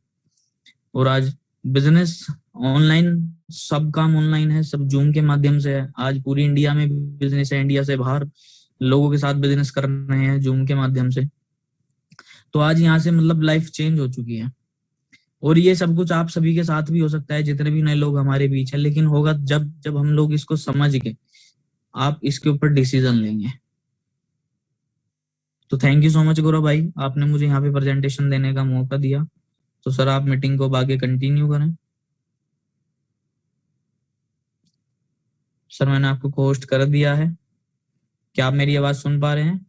और आज बिजनेस ऑनलाइन, सब काम ऑनलाइन है, सब जूम के माध्यम से है। आज पूरी इंडिया में बिजनेस है, इंडिया से बाहर लोगों के साथ बिजनेस कर रहे हैं जूम के माध्यम से। तो आज यहाँ से मतलब लाइफ चेंज हो चुकी है, और ये सब कुछ आप सभी के साथ भी हो सकता है, जितने भी नए लोग हमारे बीच है, लेकिन होगा जब हम लोग इसको समझ के आप इसके ऊपर डिसीजन लेंगे। तो थैंक यू सो मच गौरव भाई, आपने मुझे यहाँ पे प्रेजेंटेशन देने का मौका दिया। तो सर आप मीटिंग को आगे कंटिन्यू करें। सर मैंने आपको होस्ट कर दिया है, क्या आप मेरी आवाज सुन पा रहे हैं?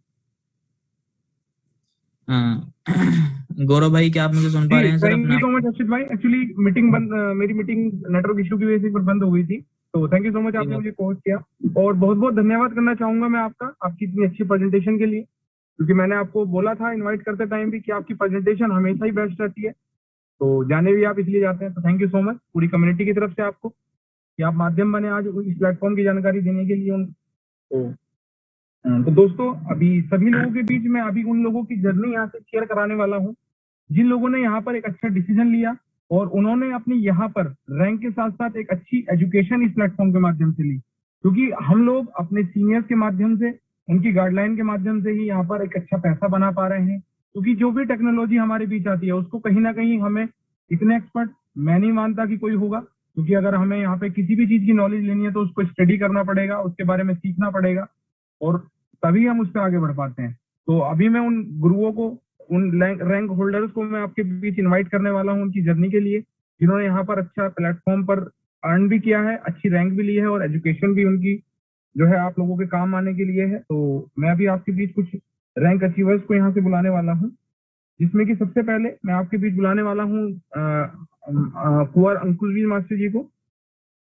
गौरव भाई क्या आप मुझे सुन पा रहे हैं sir? Thank you so much Arshit भाई। एक्चुअली मीटिंग बंद, मेरी मीटिंग नेटवर्क इशू की वजह से बंद हो गई थी, तो थैंक यू सो मच, आपने मुझे होस्ट किया। और बहुत बहुत धन्यवाद करना चाहूंगा मैं आपका, आपकी इतनी अच्छी प्रेजेंटेशन के लिए, क्योंकि मैंने आपको बोला था इनवाइट करते टाइम भी कि आपकी प्रेजेंटेशन हमेशा ही बेस्ट रहती है, तो जाने भी आप इसलिए जाते हैं। तो थैंक यू सो मच पूरी कम्युनिटी की तरफ से आपको कि आप माध्यम बने आज इस प्लेटफॉर्म की जानकारी देने के लिए तो दोस्तों अभी सभी लोगों के बीच में अभी उन लोगों की जर्नी यहाँ से शेयर कराने वाला हूँ जिन लोगों ने यहाँ पर एक अच्छा डिसीजन लिया और उन्होंने अपनी यहाँ पर रैंक के साथ साथ एक अच्छी एजुकेशन इस प्लेटफॉर्म के माध्यम से ली, क्योंकि हम लोग अपने सीनियर्स के माध्यम से, उनकी गाइडलाइन के माध्यम से ही यहाँ पर एक अच्छा पैसा बना पा रहे हैं। क्योंकि जो भी टेक्नोलॉजी हमारे बीच आती है उसको कहीं ना कहीं हमें इतने एक्सपर्ट मैं नहीं मानता कि कोई होगा, क्योंकि अगर हमें यहाँ पे किसी भी चीज की नॉलेज लेनी है तो उसको स्टडी करना पड़ेगा, उसके बारे में सीखना पड़ेगा और तभी हम उस पर आगे बढ़ पाते हैं। तो अभी मैं उन गुरुओं को, उन रैंक होल्डर्स को मैं आपके बीच इनवाइट करने वाला हूं उनकी जर्नी के लिए, जिन्होंने यहाँ पर अच्छा प्लेटफॉर्म पर अर्न भी किया है, अच्छी रैंक भी ली है और एजुकेशन भी उनकी जो है आप लोगों के काम आने के लिए है। तो मैं अभी आपके बीच कुछ रैंक अचीवर्स को यहाँ से बुलाने वाला हूँ, जिसमें कि सबसे पहले मैं आपके बीच बुलाने वाला हूँ कुंवर अंकुशवीर मास्टर जी को।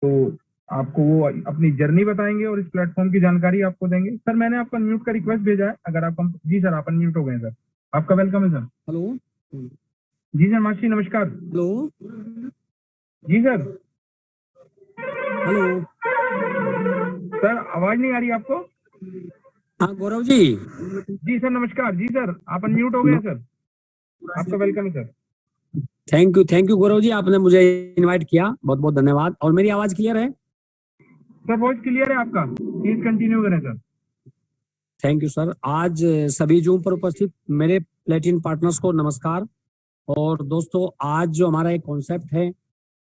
तो आपको वो अपनी जर्नी बताएंगे और इस प्लेटफॉर्म की जानकारी आपको देंगे। सर मैंने आपका म्यूट का रिक्वेस्ट भेजा है, अगर आप जी सर आप अनम्यूट हो गए सर, आपका वेलकम है सर। हेलो जी सर मास्टर नमस्कार। हेलो जी सर। हेलो सर आवाज नहीं आ रही आपको? हाँ गौरव जी। जी सर नमस्कार। जी सर आप अनम्यूट हो गए सर, आपका वेलकम है सर। थैंक यू गौरव जी, आपने मुझे इनवाइट किया, बहुत बहुत धन्यवाद। और मेरी आवाज क्लियर है? सर वॉइस क्लियर है आपका, प्लीज कंटिन्यू करें सर। Thank you sir. आज सभी जूम पर उपस्थित मेरे प्लेटिन पार्टनर्स को नमस्कार। और दोस्तों आज जो हमारा एक कॉन्सेप्ट है,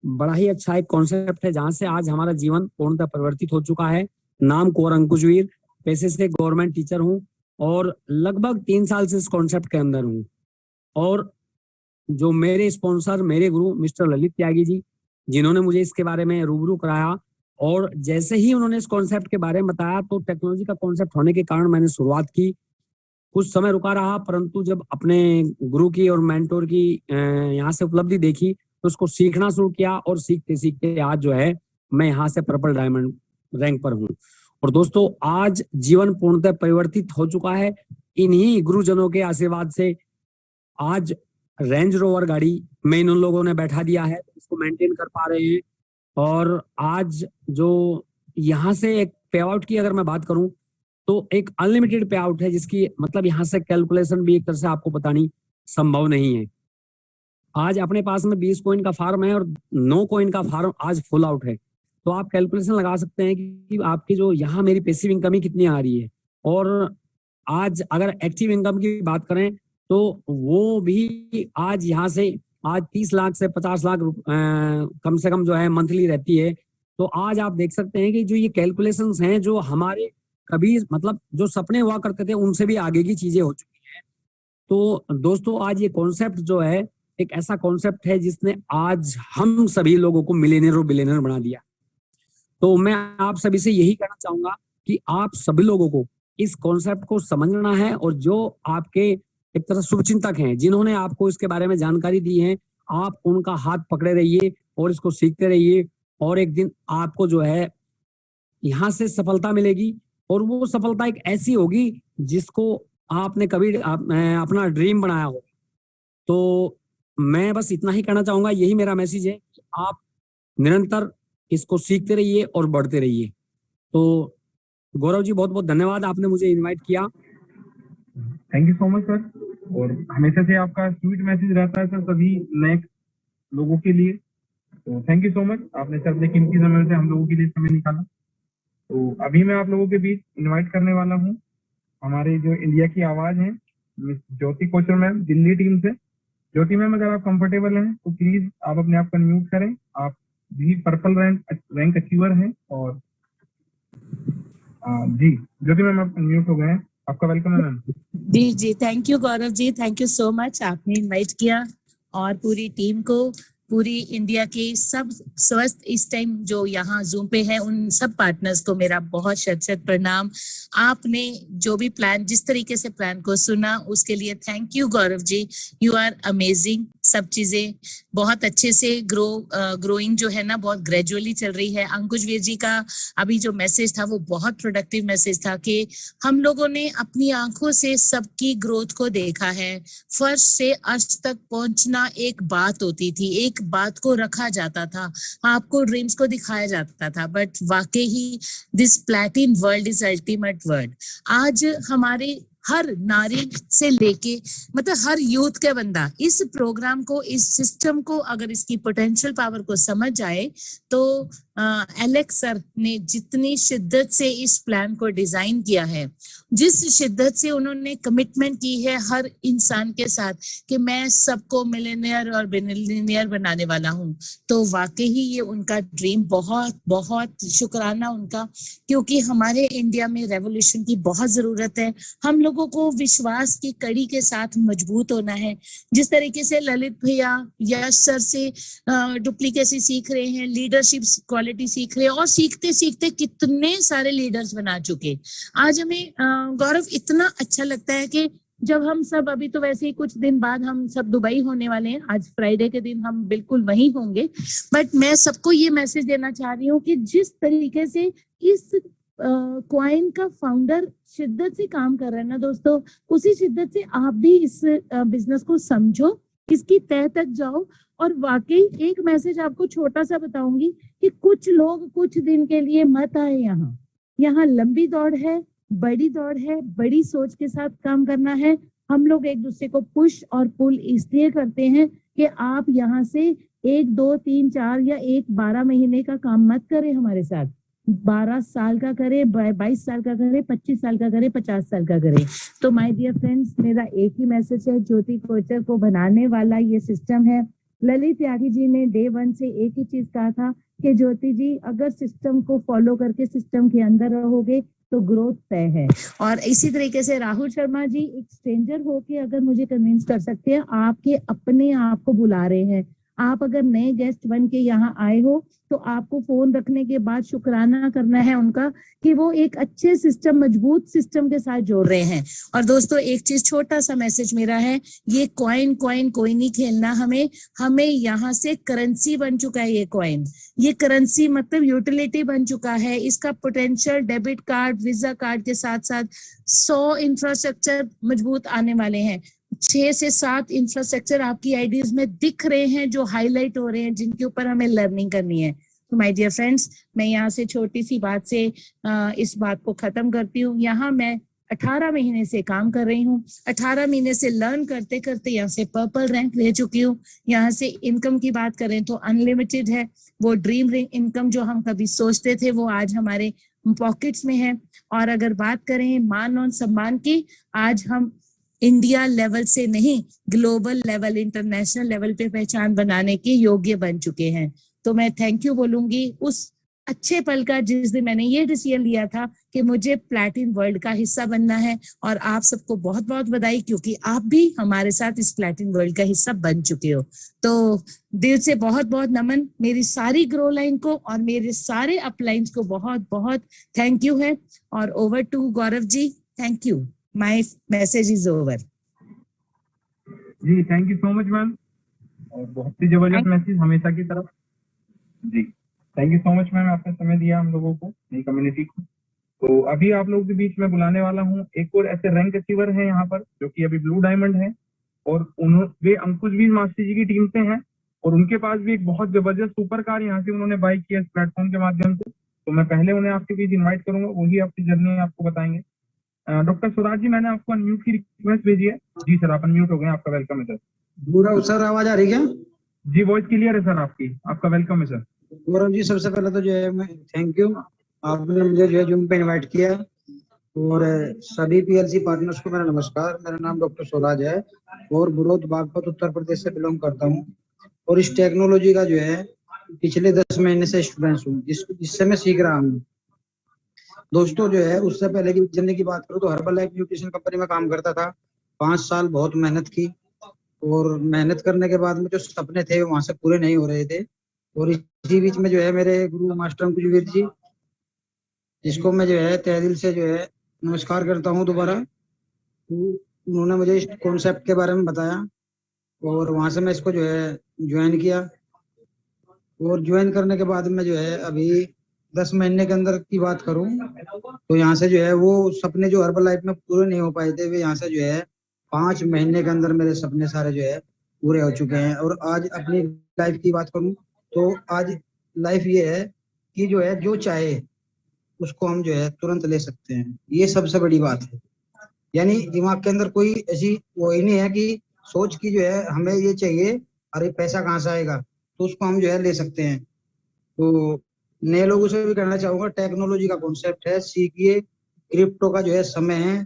बड़ा ही अच्छा एक कॉन्सेप्ट है, जहां से आज हमारा जीवन पूर्णतः परिवर्तित हो चुका है। नाम कुंवर अंकुशवीर, पेशे से गवर्नमेंट टीचर हूँ और लगभग 3 साल से इस कॉन्सेप्ट के अंदर हूँ। और जो मेरे स्पॉन्सर, मेरे गुरु मिस्टर ललित त्यागी जी, जिन्होंने मुझे इसके बारे में रूबरू कराया, और जैसे ही उन्होंने इस कॉन्सेप्ट के बारे में बताया तो टेक्नोलॉजी का कॉन्सेप्ट होने के कारण मैंने शुरुआत की। कुछ समय रुका रहा, परंतु जब अपने गुरु की और मेंटोर की यहाँ से उपलब्धि देखी तो उसको सीखना शुरू किया, और सीखते सीखते आज जो है मैं यहाँ से पर्पल डायमंड रैंक पर हूँ। और दोस्तों आज जीवन पूर्णतः परिवर्तित हो चुका है इन्हीं गुरुजनों के आशीर्वाद से। आज रेंज रोवर गाड़ी में इन लोगों ने बैठा दिया है, उसको मेंटेन कर पा रहे हैं। और आज जो यहाँ से एक पे आउट की अगर मैं बात करूं तो एक अनलिमिटेड पे आउट है, जिसकी मतलब यहाँ से कैलकुलेशन भी एक तरह से आपको बतानी संभव नहीं है। आज अपने पास में 20 कॉइन का फार्म है और 9 कॉइन का फार्म आज फुल आउट है, तो आप कैलकुलेशन लगा सकते हैं कि आपकी जो यहाँ मेरी पैसिव इनकम ही कितनी आ रही है। और आज अगर एक्टिव इनकम की बात करें तो वो भी आज यहाँ से आज 30 लाख से 50 लाख कम से कम जो है मंथली रहती है। तो आज आप देख सकते हैं कि जो ये कैलकुलेशंस हैं जो हमारे कभी मतलब जो सपने हुआ करते थे उनसे भी आगे की चीजें हो चुकी हैं। तो दोस्तों आज ये कॉन्सेप्ट जो है एक ऐसा कॉन्सेप्ट है जिसने आज हम सभी लोगों को मिलियनेयर और बिलियनेयर बना दिया। तो मैं आप सभी से यही कहना चाहूंगा कि आप सभी लोगों को इस कॉन्सेप्ट को समझना है, और जो आपके एक तरह शुभचिंतक हैं जिन्होंने आपको इसके बारे में जानकारी दी है, आप उनका हाथ पकड़े रहिए और इसको सीखते रहिए, और एक दिन आपको जो है यहाँ से सफलता मिलेगी। और वो सफलता एक ऐसी होगी जिसको आपने कभी अपना ड्रीम बनाया हो। तो मैं बस इतना ही कहना चाहूंगा, यही मेरा मैसेज है कि आप निरंतर इसको सीखते रहिए और बढ़ते रहिए। तो गौरव जी बहुत बहुत धन्यवाद, आपने मुझे इनवाइट किया। Thank you so much sir. और हमेशा से आपका स्वीट मैसेज रहता है सर सभी नए लोगों के लिए। तो थैंक यू सो मच, आपने सर अपने कीमती समय से हम लोगों के लिए समय निकाला। तो अभी मैं आप लोगों के बीच इनवाइट करने वाला हूँ हमारे जो इंडिया की आवाज है मिस ज्योति कोचर मैम, दिल्ली टीम से। ज्योति मैम अगर आप कंफर्टेबल हैं तो प्लीज आप अपने आप को अनम्यूट करें। आप भी पर्पल रैंक अचीवर हैं। और जी ज्योति मैम आप अनम्यूट हो गए हैं, आपका वेलकम है मैम। जी thank you Gaurav ji, thank you so much, आपने इनवाइट किया। और पूरी टीम को, पूरी इंडिया के सब स्वस्थ इस टाइम जो यहाँ जूम पे है, उन सब पार्टनर्स को मेरा बहुत शत प्रणाम। आपने जो भी प्लान, जिस तरीके से प्लान को सुना उसके लिए thank you Gaurav ji, you are amazing. सब चीजें बहुत अच्छे से ग्रोइंग जो है ना, बहुत ग्रेजुअली चल रही है। अंकुश वीर जी का अभी जो मैसेज था वो बहुत प्रोडक्टिव मैसेज था कि हम लोगों ने अपनी आंखों से सबकी ग्रोथ को देखा है। फर्श से अर्श तक पहुंचना एक बात होती थी, एक बात को रखा जाता था, आपको ड्रीम्स को दिखाया जाता था, बट वाकई ही this platin world is ultimate world. आज हमारे हर नारी से लेके मतलब हर यूथ के बंदा इस प्रोग्राम को, इस सिस्टम को, अगर इसकी पोटेंशियल पावर को समझ जाए तो एलेक्स सर ने जितनी शिद्दत से इस प्लान को डिजाइन किया है, जिस शिद्दत से उन्होंने कमिटमेंट की है हर इंसान के साथ कि मैं सबको मिलियनेयर और बिलियनेयर बनाने वाला हूँ, तो वाकई ही ये उनका ड्रीम, बहुत बहुत शुक्राना उनका। क्योंकि हमारे इंडिया में रेवोल्यूशन की बहुत जरूरत है। हम लोगों को विश्वास की कड़ी के साथ मजबूत होना है। जिस तरीके से ललित भैया यश सर से डुप्लीकेसी सीख रहे हैं, लीडरशिप क्वालिटी सीख रहे हैं, और सीखते सीखते कितने सारे लीडर्स बना चुके। आज हमें गौरव इतना अच्छा लगता है कि जब हम सब, अभी तो वैसे ही कुछ दिन बाद हम सब दुबई होने वाले हैं, आज फ्राइडे के दिन हम बिल्कुल वहीं होंगे, बट मैं सबको ये मैसेज देना चाह रही हूँ कि जिस तरीके से इस क्वाइन का फाउंडर शिद्दत से काम कर रहे हैं ना दोस्तों, उसी शिद्दत से आप भी इस बिजनेस को समझो, इसकी तह तक जाओ। और वाकई एक मैसेज आपको छोटा सा बताऊंगी कि कुछ लोग कुछ दिन के लिए मत आए यहाँ लंबी दौड़ है, बड़ी दौड़ है, बड़ी सोच के साथ काम करना है। हम लोग एक दूसरे को पुश और पुल इसलिए करते हैं कि आप यहाँ से 1, 2, 3, 4 या 12 महीने का काम मत करें हमारे साथ, 12 साल का करे, 22 साल का करे, 25 साल का करे, 50 साल का करे। तो माय डियर फ्रेंड्स, मेरा एक ही मैसेज है, ज्योति कोचर को बनाने वाला ये सिस्टम है। ललित त्यागी जी ने डे 1 से एक ही चीज कहा था कि ज्योति जी अगर सिस्टम को फॉलो करके सिस्टम के अंदर रहोगे तो ग्रोथ तय है। और इसी तरीके से राहुल शर्मा जी एक स्ट्रेंजर होके अगर मुझे कन्विंस कर सकते हैं, आपके अपने आप को बुला रहे हैं। आप अगर नए गेस्ट बन के यहाँ आए हो तो आपको फोन रखने के बाद शुक्राना करना है उनका कि वो एक अच्छे सिस्टम, मजबूत सिस्टम के साथ जोड़ रहे हैं। और दोस्तों एक चीज, छोटा सा मैसेज मेरा है, ये कॉइन कोई नहीं खेलना, हमें यहाँ से करेंसी बन चुका है ये कॉइन। ये करेंसी मतलब यूटिलिटी बन चुका है। इसका potential debit card, visa card के साथ साथ 100 इंफ्रास्ट्रक्चर मजबूत आने वाले हैं। 6 से 7 इंफ्रास्ट्रक्चर आपकी आईडीज में दिख रहे हैं, जो हाईलाइट हो रहे हैं, जिनके ऊपर हमें लर्निंग करनी है। तो माय डियर फ्रेंड्स, मैं यहाँ से छोटी सी बात से इस बात को खत्म करती हूँ। यहाँ मैं 18 महीने से काम कर रही हूँ। 18 महीने से लर्न करते करते यहाँ से पर्पल रैंक ले चुकी हूँ। यहाँ से इनकम की बात करें तो अनलिमिटेड है। वो ड्रीम इनकम जो हम कभी सोचते थे वो आज हमारे पॉकेट्स में है। और अगर बात करें मान और सम्मान की, आज हम इंडिया लेवल से नहीं, ग्लोबल लेवल, इंटरनेशनल लेवल पे पहचान बनाने के योग्य बन चुके हैं। तो मैं थैंक यू बोलूंगी उस अच्छे पल का जिस दिन मैंने ये डिसीजन लिया था कि मुझे प्लैटिन वर्ल्ड का हिस्सा बनना है। और आप सबको बहुत बहुत बधाई, क्योंकि आप भी हमारे साथ इस प्लैटिन वर्ल्ड का हिस्सा बन चुके हो। तो दिल से बहुत बहुत नमन मेरी सारी ग्रो लाइन को और मेरे सारे अपलाइंस को बहुत बहुत थैंक यू है। और over to Gaurav ji, thank you. My message is over. जी thank you so much ma'am, और बहुत ही जबरदस्त मैसेज हमेशा की तरफ। जी thank you so much ma'am, आपने समय दिया हम लोगों को, नई कम्युनिटी को। तो अभी आप लोगों के बीच में बुलाने वाला हूँ एक और ऐसे रैंक अचीवर हैं यहाँ पर, जो कि अभी ब्लू डायमंड है, और वे अंकुश भी मास्टर जी की टीम से हैं, और उनके पास भी एक बहुत जबरदस्त सुपर कार यहाँ से उन्होंने बाई किया इस प्लेटफॉर्म के माध्यम से। तो मैं पहले उन्हें आपके बीच इन्वाइट करूंगा, वही आपकी जर्नी आपको बताएंगे। डॉक्टर स्वराज जी, मैंने आपको अनम्यूट की रिक्वेस्ट भेजी है। जी सर, आप अनम्यूट हो गए, आपका वेलकम है सर। गौरव सर, आवाज आ रही है? जी वॉइस क्लियर है सर आपकी, आपका वेलकम है सर। गौरव जी, सबसे पहले तो जो है मैं थैंक यू, आपने मुझे जो है जूम पे इनवाइट किया। और सभी पीएलसी पार्टनर्स को मेरा नमस्कार। मेरा नाम डॉक्टर स्वराज है और बुरोद बागपत उत्तर प्रदेश से बिलोंग करता हूँ, और इस टेक्नोलॉजी का जो है पिछले 10 महीने से स्टूडेंट्स हूँ, जिससे मैं सीख रहा हूँ। दोस्तों जो है, उससे पहले की जर्नी की बात करूँ तो हर्बल लाइफ न्यूट्रिशन कंपनी में काम करता था। 5 साल बहुत मेहनत की, और मेहनत करने के बाद में जो सपने थे वहां से पूरे नहीं हो रहे थे। और इसी बीच में जो है मेरे गुरु मास्टर अंकुश जी, जिसको मैं जो है तहे दिल से जो है नमस्कार करता हूँ दोबारा, तो उन्होंने मुझे इस कॉन्सेप्ट के बारे में बताया, और वहां से मैं इसको जो है ज्वाइन किया। और ज्वाइन करने के बाद में जो है अभी 10 महीने के अंदर की बात करूं तो यहाँ से जो है वो सपने जो हर्बल लाइफ में पूरे नहीं हो पाए थे, वे यहाँ से जो है 5 महीने के अंदर मेरे सपने सारे जो है पूरे हो चुके हैं। और आज अपनी लाइफ की बात करूं तो आज लाइफ ये है कि जो है जो चाहे उसको हम जो है तुरंत ले सकते हैं। ये सबसे बड़ी बात है। यानी दिमाग के अंदर कोई ऐसी वो ही नहीं है कि सोच की जो है हमें ये चाहिए, अरे पैसा कहाँ से आएगा, तो उसको हम जो है ले सकते हैं। तो नए लोगों से भी कहना चाहूंगा, टेक्नोलॉजी का कॉन्सेप्ट है, सीखिए। क्रिप्टो का जो है समय है,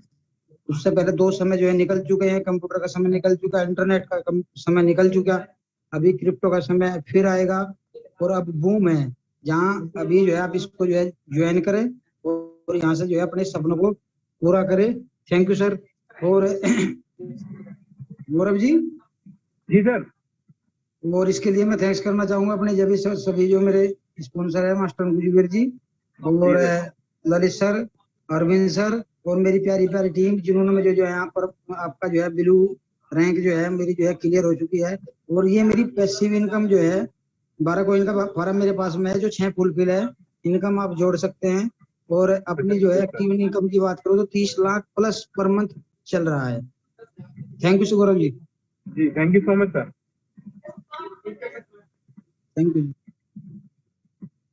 उससे पहले 2 समय जो है निकल चुके हैं। कंप्यूटर का समय निकल चुका, इंटरनेट का समय निकल चुका, अभी क्रिप्टो का समय फिर आएगा। और अब बूम है, जहाँ अभी जो है आप इसको जो है ज्वाइन करें और यहाँ से जो है अपने सपनों को पूरा करें। Thank you sir. और गौरव जी जी सर। और इसके लिए मैं थैंक्स करना चाहूंगा अपने जब सभी जो मेरे स्पॉन्सर है, मास्टर अंकुश जी और ललित सर, अरविंद सर, और मेरी प्यारी प्यारी टीम, जिन्होंने मुझे जो है यहाँ पर आपका जो है ब्लू रैंक जो है मेरी जो है क्लियर हो चुकी है। और ये मेरी पैसिव इनकम जो है 12 कोइन का फॉर्म मेरे पास में है, जो 6 फुलफिल है। इनकम आप जोड़ सकते हैं। और अपनी जो है एक्टिव इनकम की बात करो तो 30 लाख प्लस पर मंथ चल रहा है। Thank you Gaurav ji. जी thank you so much sir. Thank you.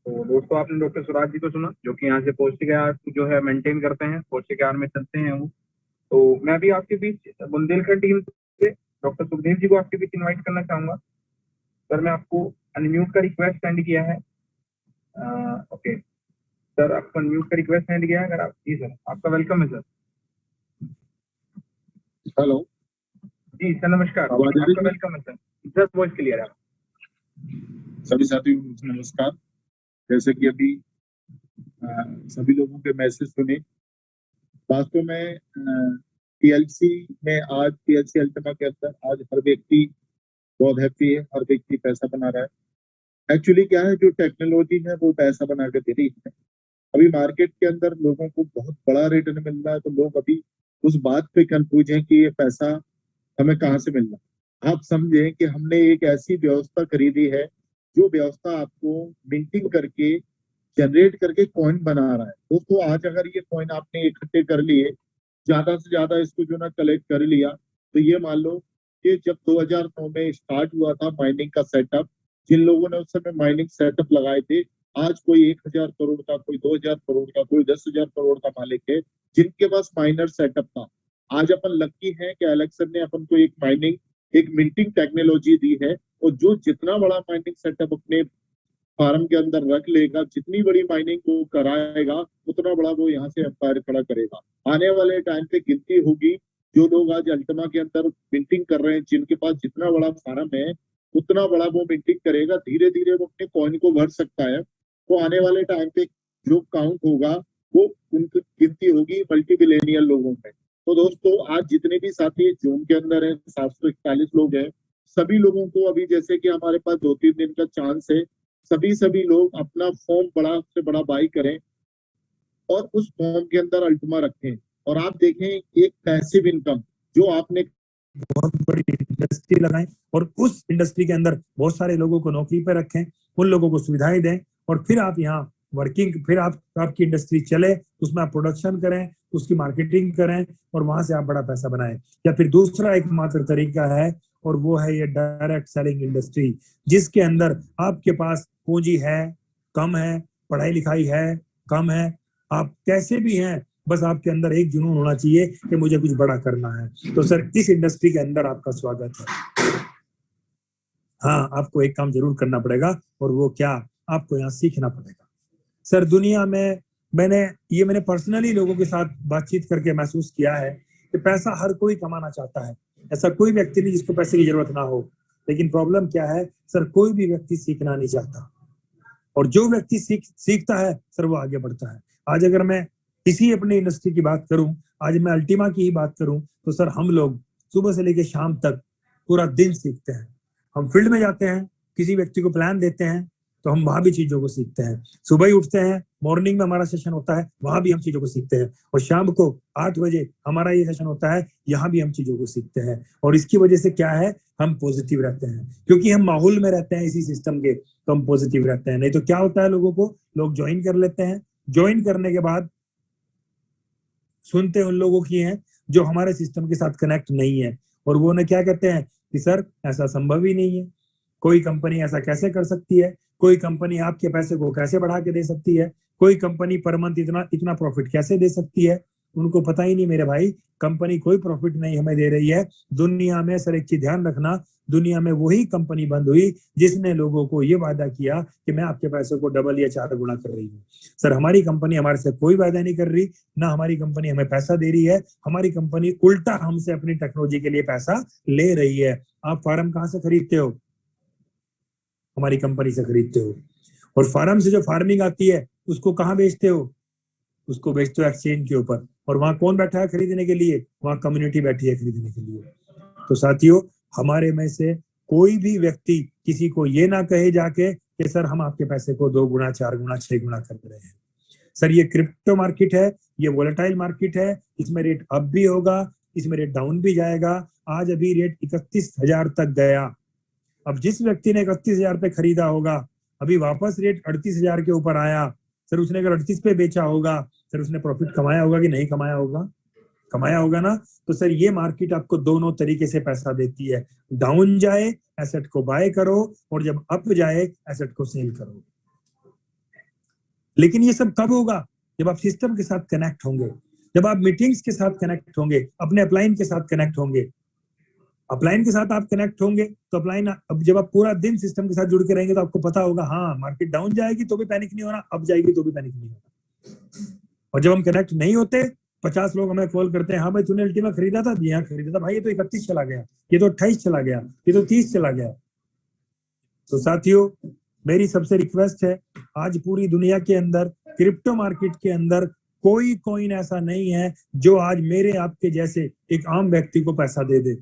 तो दोस्तों, आपने डॉक्टर स्वराज जी को सुना, जो कि यहाँ से पौष्टिक आहार जो है मेंटेन करते हैं, पौष्टिक आहार में चलते हैं वो। तो मैं भी आपके बीच बुंदेलखंड टीम से डॉक्टर सुखदेव जी को आपके बीच इनवाइट करना चाहूंगा। सर, मैं आपको अनम्यूट का रिक्वेस्ट सेंड किया है। ओके सर, आपको अनम्यूट का रिक्वेस्ट सेंड किया है। अगर आप, जी सर, आपका वेलकम है सर। हेलो जी सर, नमस्कार, आपका वेलकम है सर। सर वॉइस क्लियर है। सभी साथियों को नमस्कार। जैसे कि अभी सभी लोगों के मैसेज सुने, वास्तव में पीएलसी में आज पीएलसी अल्टीमा के अंदर आज हर व्यक्ति बहुत हैप्पी है, हर व्यक्ति पैसा बना रहा है। एक्चुअली क्या है, जो टेक्नोलॉजी है वो पैसा बना के दे रही है। अभी मार्केट के अंदर लोगों को बहुत बड़ा रिटर्न मिल रहा है, तो लोग अभी उस बात पे कंफ्यूज हैं कि ये पैसा हमें कहाँ से मिल रहा है। आप समझें कि हमने एक ऐसी व्यवस्था खरीदी है जो व्यवस्था आपको मिंटिंग करके जनरेट करके कॉइन बना रहा है। दोस्तों, आज अगर ये कॉइन आपने इकट्ठे कर लिए, ज्यादा से ज्यादा इसको जो ना कलेक्ट कर लिया, तो ये मान लो कि जब 2009 में स्टार्ट हुआ था माइनिंग का सेटअप, जिन लोगों ने उस समय माइनिंग सेटअप लगाए थे, आज कोई 1000 करोड़ का, कोई 2000 करोड़ का, कोई 10,000 करोड़ का मालिक है जिनके पास माइनर सेटअप था। आज अपन लकी हैं कि एलेक्सन ने अपन को एक मिंटिंग टेक्नोलॉजी दी है, और जो जितना बड़ा माइनिंग सेटअप अपने फार्म के अंदर रख लेगा, जितनी बड़ी माइनिंग को कराएगा, उतना बड़ा वो यहाँ से एम्पायर खड़ा करेगा। आने वाले टाइम पे गिनती होगी, जो लोग आज अल्टमा के अंदर मिंटिंग कर रहे हैं, जिनके पास जितना बड़ा फार्म है उतना बड़ा वो मिंटिंग करेगा, धीरे धीरे वो अपने कॉइन को भर सकता है। तो आने वाले टाइम पे जो काउंट होगा वो उनकी गिनती होगी मल्टी बिलियनियर लोगों में। तो दोस्तों, आज जितने भी साथी जूम के अंदर हैं, 741 लोग हैं, सभी लोगों को अभी जैसे कि हमारे पास 2-3 दिन का चांस है, सभी लोग अपना फॉर्म बड़ा से बड़ा बाई करें और उस फॉर्म के अंदर अल्टमा रखें, और आप देखें एक पैसिव इनकम जो आपने बहुत बड़ी इंडस्ट्री लगाएं और उस इंडस्ट्री के अंदर बहुत सारे लोगों को नौकरी पे रखें, उन लोगों को सुविधाएं दें, और फिर आप यहाँ वर्किंग, फिर आपकी इंडस्ट्री चले, उसमें आप प्रोडक्शन करें, उसकी मार्केटिंग करें और वहां से आप बड़ा पैसा बनाएं। या फिर दूसरा एकमात्र तरीका है, और वो है ये डायरेक्ट सेलिंग इंडस्ट्री, जिसके अंदर आपके पास पूंजी है, कम है, पढ़ाई लिखाई है, कम है, आप कैसे भी हैं, बस आपके अंदर एक जुनून होना चाहिए कि मुझे कुछ बड़ा करना है। तो सर, इस इंडस्ट्री के अंदर आपका स्वागत है। हाँ, आपको एक काम जरूर करना पड़ेगा, और वो क्या, आपको यहाँ सीखना पड़ेगा। सर, दुनिया में मैंने पर्सनली लोगों के साथ बातचीत करके महसूस किया है कि पैसा हर कोई कमाना चाहता है, ऐसा कोई व्यक्ति नहीं जिसको पैसे की जरूरत ना हो। लेकिन प्रॉब्लम क्या है सर, कोई भी व्यक्ति सीखना नहीं चाहता, और जो व्यक्ति सीखता है सर, वो आगे बढ़ता है। आज अगर मैं इसी अपनी इंडस्ट्री की बात करूं, आज मैं अल्टीमा की ही बात करूं, तो सर हम लोग सुबह से लेकर शाम तक पूरा दिन सीखते हैं। हम फील्ड में जाते हैं, किसी व्यक्ति को प्लान देते हैं, तो हम वहां भी चीजों को सीखते हैं। सुबह ही उठते हैं, मॉर्निंग में हमारा सेशन होता है, वहां भी हम चीजों को सीखते हैं, और शाम को 8 बजे हमारा ये सेशन होता है, यहाँ भी हम चीजों को सीखते हैं। और इसकी वजह से क्या है, हम पॉजिटिव रहते हैं, क्योंकि हम माहौल में रहते हैं इसी सिस्टम के, तो हम पॉजिटिव रहते हैं। नहीं तो क्या होता है, लोग ज्वाइन कर लेते हैं, ज्वाइन करने के बाद सुनते उन लोगों की हैं जो हमारे सिस्टम के साथ कनेक्ट नहीं है, और वो ना क्या कहते हैं कि सर ऐसा संभव ही नहीं है, कोई कंपनी ऐसा कैसे कर सकती है, कोई कंपनी आपके पैसे को कैसे बढ़ा के दे सकती है, कोई कंपनी पर मंथ इतना प्रॉफिट कैसे दे सकती है। उनको पता ही नहीं मेरे भाई, कंपनी कोई प्रॉफिट नहीं हमें दे रही है। दुनिया में सर एक चीज ध्यान रखना, दुनिया में वही कंपनी बंद हुई जिसने लोगों को ये वादा किया कि मैं आपके पैसे को डबल या 4 गुना कर रही हूँ। सर, हमारी कंपनी हमारे से कोई वादा नहीं कर रही, ना हमारी कंपनी हमें पैसा दे रही है, हमारी कंपनी उल्टा हमसे अपनी टेक्नोलॉजी के लिए पैसा ले रही है। आप फार्म कहाँ से खरीदते हो, हमारी कंपनी से खरीदते हो, और फार्म से जो फार्मिंग आती है उसको कहाँ बेचते हो, उसको बेचते हो एक्सचेंज के ऊपर, और वहां कौन बैठा है खरीदने के लिए, वहां कम्युनिटी बैठी है खरीदने के लिए। तो साथियों, हमारे में से कोई भी व्यक्ति किसी को ये ना कहे जाके कि सर हम आपके पैसे को 2 गुना, 4 गुना, 6 गुना कर रहे हैं। सर, ये क्रिप्टो मार्केट है, ये वोलेटाइल मार्केट है, इसमें रेट अप भी होगा, इसमें रेट डाउन भी जाएगा। आज अभी रेट 31,000 तक गया। अब जिस व्यक्ति ने 31,000 पे खरीदा होगा, अभी वापस रेट 38,000 के ऊपर आया, सर उसने अगर 38 पे बेचा होगा, सर उसने प्रॉफिट कमाया होगा कि नहीं कमाया होगा, कमाया होगा ना। तो सर ये मार्केट आपको दोनों तरीके से पैसा देती है, डाउन जाए एसेट को बाय करो, और जब अप जाए एसेट को सेल करो। लेकिन ये सब कब होगा, जब आप सिस्टम के साथ कनेक्ट होंगे, जब आप मीटिंग्स के साथ कनेक्ट होंगे, अपने अपलाइन के साथ कनेक्ट होंगे। अपलाइन के साथ आप कनेक्ट होंगे तो अपलाइन, अब जब आप पूरा दिन सिस्टम के साथ जुड़ के रहेंगे तो आपको पता होगा हाँ मार्केट डाउन जाएगी तो भी पैनिक नहीं होना, अप जाएगी तो भी पैनिक नहीं होना। और जब हम कनेक्ट नहीं होते, 50 लोग हमें कॉल करते हैं, हाँ भाई तूने अल्टीमा खरीदा था, जी हाँ खरीदा था भाई, ये तो 31 चला गया, ये तो 28 चला गया, ये तो 30 चला गया। तो साथियों, मेरी सबसे रिक्वेस्ट है, आज पूरी दुनिया के अंदर क्रिप्टो मार्केट के अंदर कोई कॉइन ऐसा नहीं है जो आज मेरे आपके जैसे एक आम व्यक्ति को पैसा दे दे,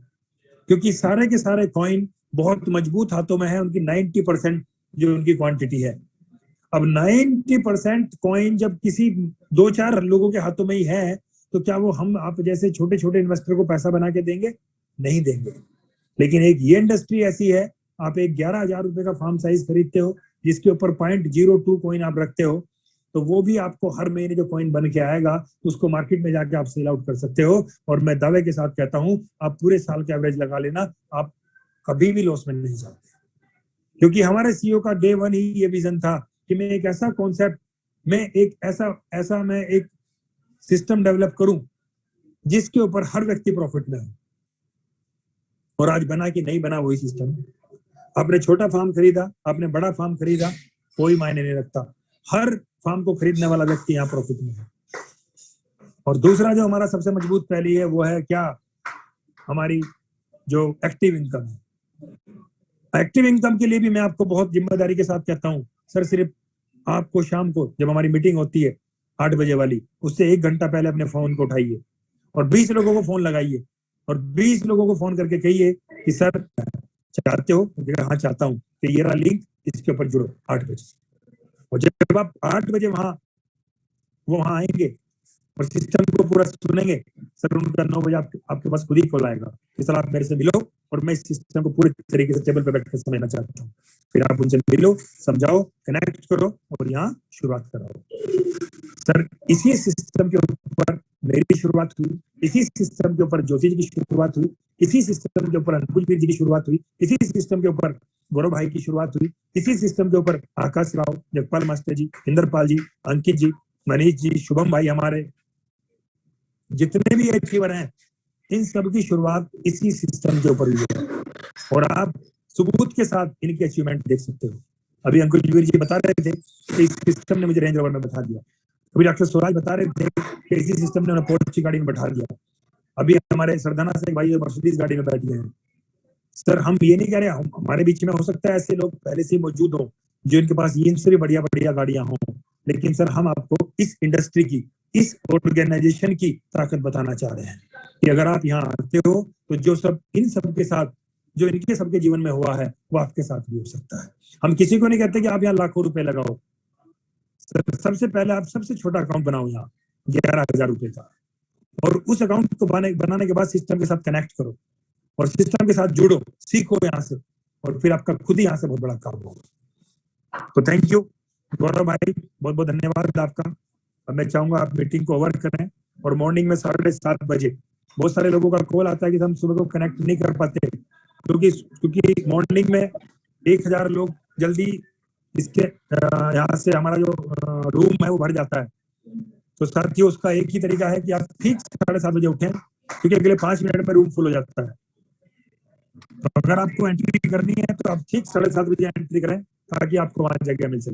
क्योंकि सारे के सारे कॉइन बहुत मजबूत हाथों में है, उनकी 90% जो उनकी क्वांटिटी है। अब 90% कॉइन जब किसी 2-4 लोगों के हाथों में ही है, तो क्या वो हम आप जैसे छोटे छोटे इन्वेस्टर को पैसा बना के देंगे? नहीं देंगे। लेकिन एक ये इंडस्ट्री ऐसी है, आप एक 11,000 रुपए का फार्म साइज खरीदते हो जिसके ऊपर 0.02 कॉइन आप रखते हो, तो वो भी आपको हर महीने जो कॉइन बन के आएगा उसको मार्केट में जाके आप सेल आउट कर सकते हो। और मैं दावे के साथ कहता हूं आप पूरे साल के एवरेज लगा लेना, आप कभी भी लॉस में नहीं जाते, क्योंकि हमारे सीईओ का डे 1 ही ये विजन था कि मैं एक ऐसा कॉन्सेप्ट, मैं एक ऐसा मैं एक सिस्टम डेवलप करूं जिसके ऊपर हर व्यक्ति प्रॉफिट में हो। और आज बना कि नहीं बना वही सिस्टम। आपने छोटा फार्म खरीदा, आपने बड़ा फार्म खरीदा, कोई मायने नहीं रखता, हर फार्म को खरीदने वाला व्यक्ति यहाँ प्रॉफिट में है। और दूसरा जो हमारा सबसे मजबूत पहली है वो है क्या, हमारी जो एक्टिव इनकम है। एक्टिव इनकम के लिए भी मैं आपको बहुत जिम्मेदारी के साथ कहता हूँ सर, सिर्फ आपको शाम को जब हमारी मीटिंग होती है 8 बजे वाली, उससे 1 घंटा पहले अपने फोन को उठाइए और 20 लोगों को फोन लगाइए और 20 लोगों को फोन करके कहिए कि सर चाहते हो? हाँ चाहता हूँ, तो ये रहा लिंक, इसके ऊपर जुड़ो 8 बजे। और जब आप 8 बजे वहां आएंगे और सिस्टम को पूरा सुनेंगे, सर उनका 9 बजे आपके पास खुद ही कॉल आएगा कि सर आप मेरे से मिलो और मैं इस सिस्टम को पूरे तरीके से टेबल पे बैठकर समझना चाहता हूँ। फिर आप उनसे मिलो, समझाओ, कनेक्ट करो और यहाँ शुरुआत कराओ। सर इसी सिस्टम के ऊपर मेरी शुरुआत हुई, इसी सिस्टम के ऊपर जोशी जी की शुरुआत हुई, इसी सिस्टम के ऊपर अनुकुल जी की शुरुआत हुई, इसी सिस्टम के ऊपर गौरव भाई की शुरुआत हुई, इसी सिस्टम के ऊपर आकाश राव, जगपाल मास्टर जी, इंद्रपाल जी, अंकित जी, मनीष जी, शुभम भाई, हमारे जितने भी अचीवर हैं, इन सब की शुरुआत इसी सिस्टम के ऊपर हुई है। और आप सबूत के साथ इनकी अचीवमेंट देख सकते हो। अभी अंकुल जी बता रहे थे कि इस सिस्टम ने मुझे रेंज रोवर में बैठा दिया, अभी डॉक्टर स्वराज बता रहे थे कि इसी सिस्टम ने उन्हें पोर्च की गाड़ी में बैठा दिया, अभी हमारे सरदाना से भाई मर्सिडीज गाड़ी में बैठ गए हैं। सर हम ये नहीं कह रहे, हमारे बीच में हो सकता है ऐसे लोग पहले से मौजूद हो जो इनके पास इनसे भी बढ़िया बढ़िया गाड़ियां हों, लेकिन सर हम आपको इस इंडस्ट्री की, इस ऑर्गेनाइजेशन की ताकत बताना चाह रहे हैं कि अगर आप यहाँ आते हो तो जो सब इन सब के साथ, जो इनके सबके जीवन में हुआ है वो आपके साथ भी हो सकता है। हम किसी को नहीं कहते कि आप यहाँ लाखों रुपए लगाओ, सर सबसे पहले आप सबसे छोटा अकाउंट बनाओ यहाँ 11,000 रुपए का, और उस अकाउंट को बनाने के बाद सिस्टम के साथ कनेक्ट करो और सिस्टम के साथ जुड़ो, सीखो यहाँ से, और फिर आपका खुद ही यहाँ से बहुत बड़ा काम होगा। तो थैंक यू गौरव भाई, बहुत बहुत धन्यवाद आपका। अब मैं चाहूंगा आप मीटिंग को ओवर करें और मॉर्निंग में 7:30 बजे, बहुत सारे लोगों का कॉल आता है कि हम सुबह को कनेक्ट नहीं कर पाते क्योंकि मॉर्निंग में 1000 लोग जल्दी इसके यहाँ से हमारा जो रूम है वो भर जाता है। तो साथियों उसका एक ही तरीका है कि आप ठीक 7:30 बजे उठें, क्योंकि अगले 5 मिनट में रूम फुल हो जाता है। तो अगर आपको एंट्री करनी है तो आप ठीक 7:30 बजे एंट्री करें ताकि आपको वहां जगह मिल सके।